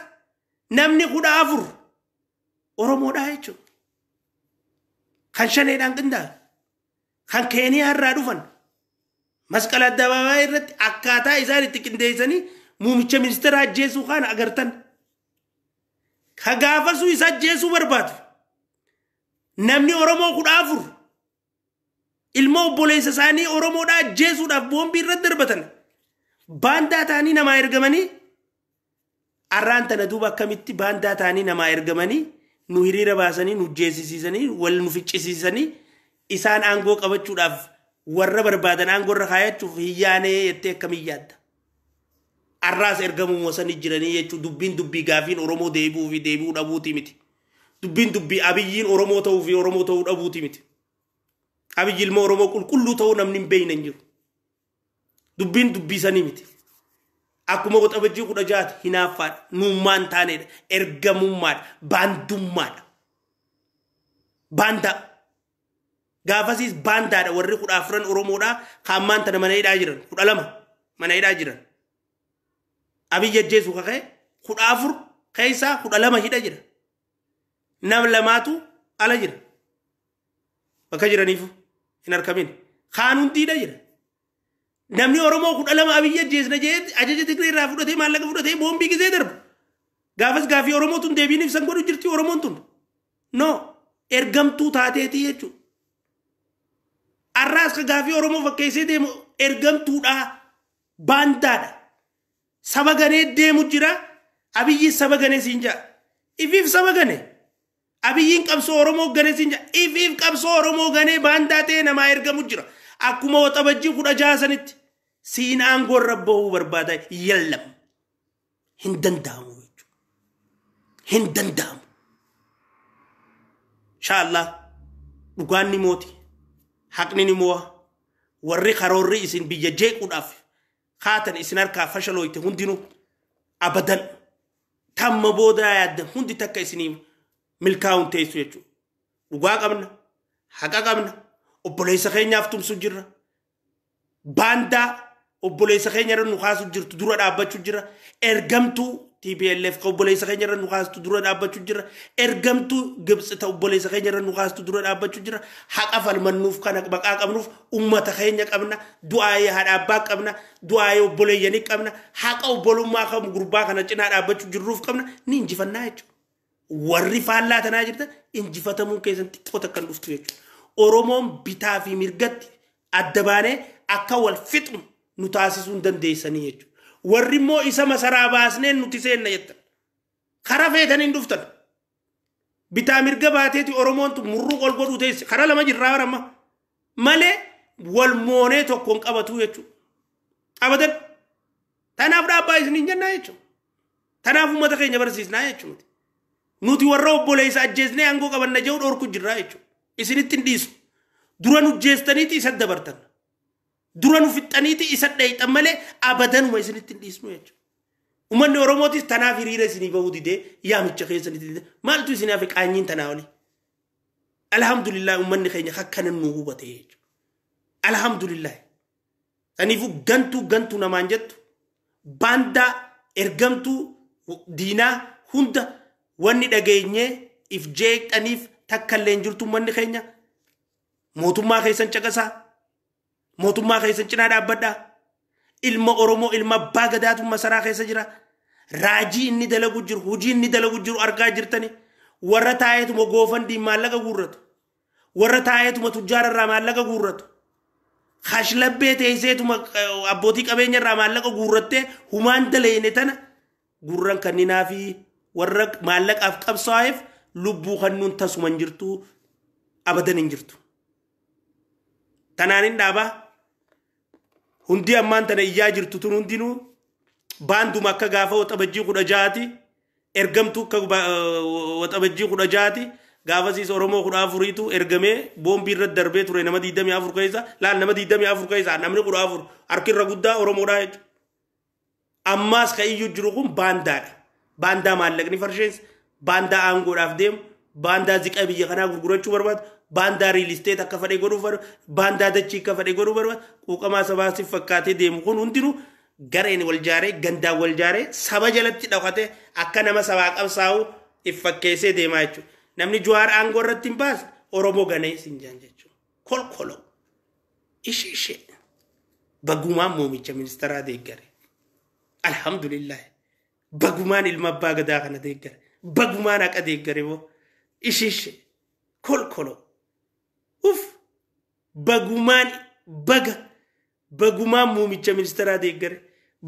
namni 14 Oromoodha jechuudha. Kan shaneedhaan qindaa'e. Kan Keeniyaa irraa dhufan. Masqala addabaabaayii irratti akkaataa isaan itti qindeessanii muummicha ministeera ajjeesuu kaan agartan. Kagaafasuu isa ajjeesuu barbaadu. Namni Oromoo 14 ilma obboleessa isaanii Oromoodhaa ajjeesuudhaaf boombii irratti darbatan. Baandaa ta'anii namaa ergamanii arraan tana duuba akkamitti baandaa ta'anii namaa ergamanii nu hiriira baasanii nu jeesisiisanii wal nu ficcisiisanii isaan aangoo qabachuudhaaf warra barbaadan aangoo irra kaayachuuf hiyyaanee jettee akkamiin yaadda. Arraas ergamuu mosanii jiranii jechuun dubbiin dubbii gaafiin Oromoo deebi'uu fi deebi'uu dhabuuti miti. Dubbiin dubbii Abiyyiin Oromoo ta'uu fi Oromoo ta'uu dhabuuti miti. Abiyyi ilma Oromoo qulqulluu ta'uu namni hin beekne hin jiru. Dubbiin dubbii sanii miti. Akkuma waxabajjii 16 hinaaffaadha. Nuummaan taaneedha. Ergamummaadha. Baandummaadha. Baandaa. Gaafasiis baandaadha warri 14 Oromoodhaa kaammaan tana mana hidhaa jiran 12 mana hidhaa jiran. Abiyyi ajjeesuu kaka'e خدافر كيسا خدالما هيدا جرا نام لماتو على جرا بكجرا نيفو إن أركمين خانون تيدا جرا نامني أورمو خدالما أبيجي جيسنا جيد أجاجي تكري رافو دتي مالك فو دتي بوم بيجي زي درب غافس غافي أورمو تون ديبيني فسنگورو جرتي أورمو تون نو إرغم تو تاتي تيجو الراس كغافي أورمو فكيسي ديمو إرغم تو دا باندادا سبغاني ديمو جرا أبيجي سبغاني سينجا إفيف سبغاني أبيجي كابسو أورمو غاني سينجا إفيف كابسو أورمو غاني بانداتي نما إرغم جرا أكما وطبجي خدا جاسنت سين أنغور ربو بربادا يلم هندن دامو هندن دامو شاء الله نقول نموتي حقني نموا ورّي خروري إسن بيجيك وداف خاتن إسنار كافشلو يتهندينو أبداً تم بودا يد هندي تكا إسنيم ملكاون تيسو يجو نقول قمنا حقا قمنا وبوليس خين يفتم سجرة باندا وبوليس خين يرى نخاس سجرة تدور أبا سجرة إرغمتو TPLF ko bolay sa kanya ran nukas tu duran abachu jira ergam tu gebs ta bolay sa kanya ran nukas tu duran abachu jira hak afal manuf kana baka kamnuf ummata kanya kamna duaye hada bak kamna duaye bolay yani kamna hak aw bolum ma xam gurba kana cina abachu jirruf kamna ninji fannacho warri falla tana jirta inji fatamu kesan tikko takkan duftu yechu oromon bitafi mirgatti addabane akawal fitm nutasisun dandeysani yechu warri mo isa masara baasneen nuti seenna jettan kara feetanin duftan bitaa mirga baateeti oromoontu murru qol godhu teessi kara lama jirraa warama male wal moonee tokkoon qabatu jechu abadan tanaaf dhaabbaa isiniin jennaa jechu tanaaf ummata keenya barsiisnaa jechu nuti warra obboleessa ajjeesnee aangoo qabanna jedhu dhorku jirraa jechu isinitti hin dhiisu dura nu jeestaniiti isa dabartan duranu fixaniiti isa dhayxan malee abadanuma isinitti hin dhiisnu jechu ummanni oromootis tanaaf hiriira isinii bahuu didee yaamicha keessanitti didee maaltu isinaaf qaanyiin tanaa oli alhamdulillah ummanni keenya akkanan nu hubate jechu alhamdulillah taniifu gantu namaan jettu baandaa ergamtu diinaa hunda wanni dhageenye if jeeqaniif takkallee jirtu ummanni keenya mootummaa keessan caqasaa mootummaa keessan cinaa dhaabbadhaa ilma oromoo ilma abbaa gadaatu masaraa keessa jira raajii inni dalagu jiru hujii inni dalagu jiru argaa jirtani warra taa'eetuma goofandii maallaqa guurratu warra taa'eetuma tujjaararraa maallaqa guurratu hashlabbee teesseetuma abbootii qabeenyarraa maallaqa guurrattee humaan daleeyne tana gurran kanninaa fi warra maallaqaaf qabsaa'eef lubbuu kannuun tasuman jirtu abadan hin jirtu tanaanin dhaabaa hundi ammaan tana iyyaa jirtu tun hundinuu baanduma akka gaafa waxabajjii 16 ergamtu akka waxabajjii 16 gaafa siis oromoo 14tu ergamee boombii irra darbee ture nama 24 keessa laal nama 24 keessa namni 14 harkirra guddaa oromoodha jechuudha ammaas ka iyyuu jiru kun baandaadha baandaa maallaqni farsheensa baandaa aangoodhaaf deemu baandaa ziqa biyya kanaa gurgurachuu barbaadu baandaa real estate akka fadhee godhuu barbaadu baandaa dachii akka fadhee godhuu barbaadu quuqamaa sabaasiif fakkaatee deemu kun hundinuu gareen wal jaaree gandaa wal jaaree saba jalatti dhaqate akka nama sabaa qabsaa'u if fakkeessee deemaa jechuudha namni Jawaar aangoo irratti hin baas oromoo ganee sinjaan jechuudha kolkolo ishee bagumaan muumicha ministeeraa deeggare alhamdulillah bagumaan ilma abbaa gadaa kana deeggare bagumaan haqa deeggare boo ishee kolkolo uf bagumaan bagumaan muumicha ministeeraa deeggare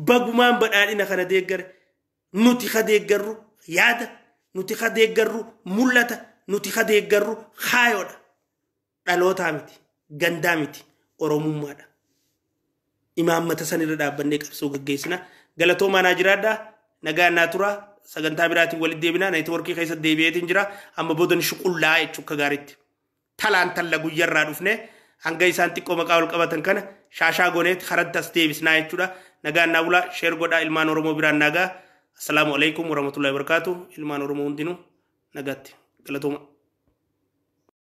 bagumaan badhaadhina kana deeggare nuti ka deeggarru yaada nuti ka deeggarru mul'ata nuti ka deeggarru haayoodha dhalootaa miti gandaa miti oromummaadha imaammata sanirra dhaabbannee qabsoo gaggeessina galatoomaa naa jiraadhaa nagaa naa turaa sagantaa biraatiin walitti deebinaa neetwoorkii keessatti deebi'eetiin jira amma boodan shuqullaa jechuu akka gaariitti talaan talla guyyarraa dhufne hanga isaan xiqqoo maqaa ol qabatan kana shaashaa goneetti karatti as deebisnaa jechuudha nagaa naa bulaa sheer godhaa ilmaan oromoo biraan nagaa assalaamu alaikum warahmatullahi wabarakatuh ilmaan oromoo hundinuu nagaatti galatooma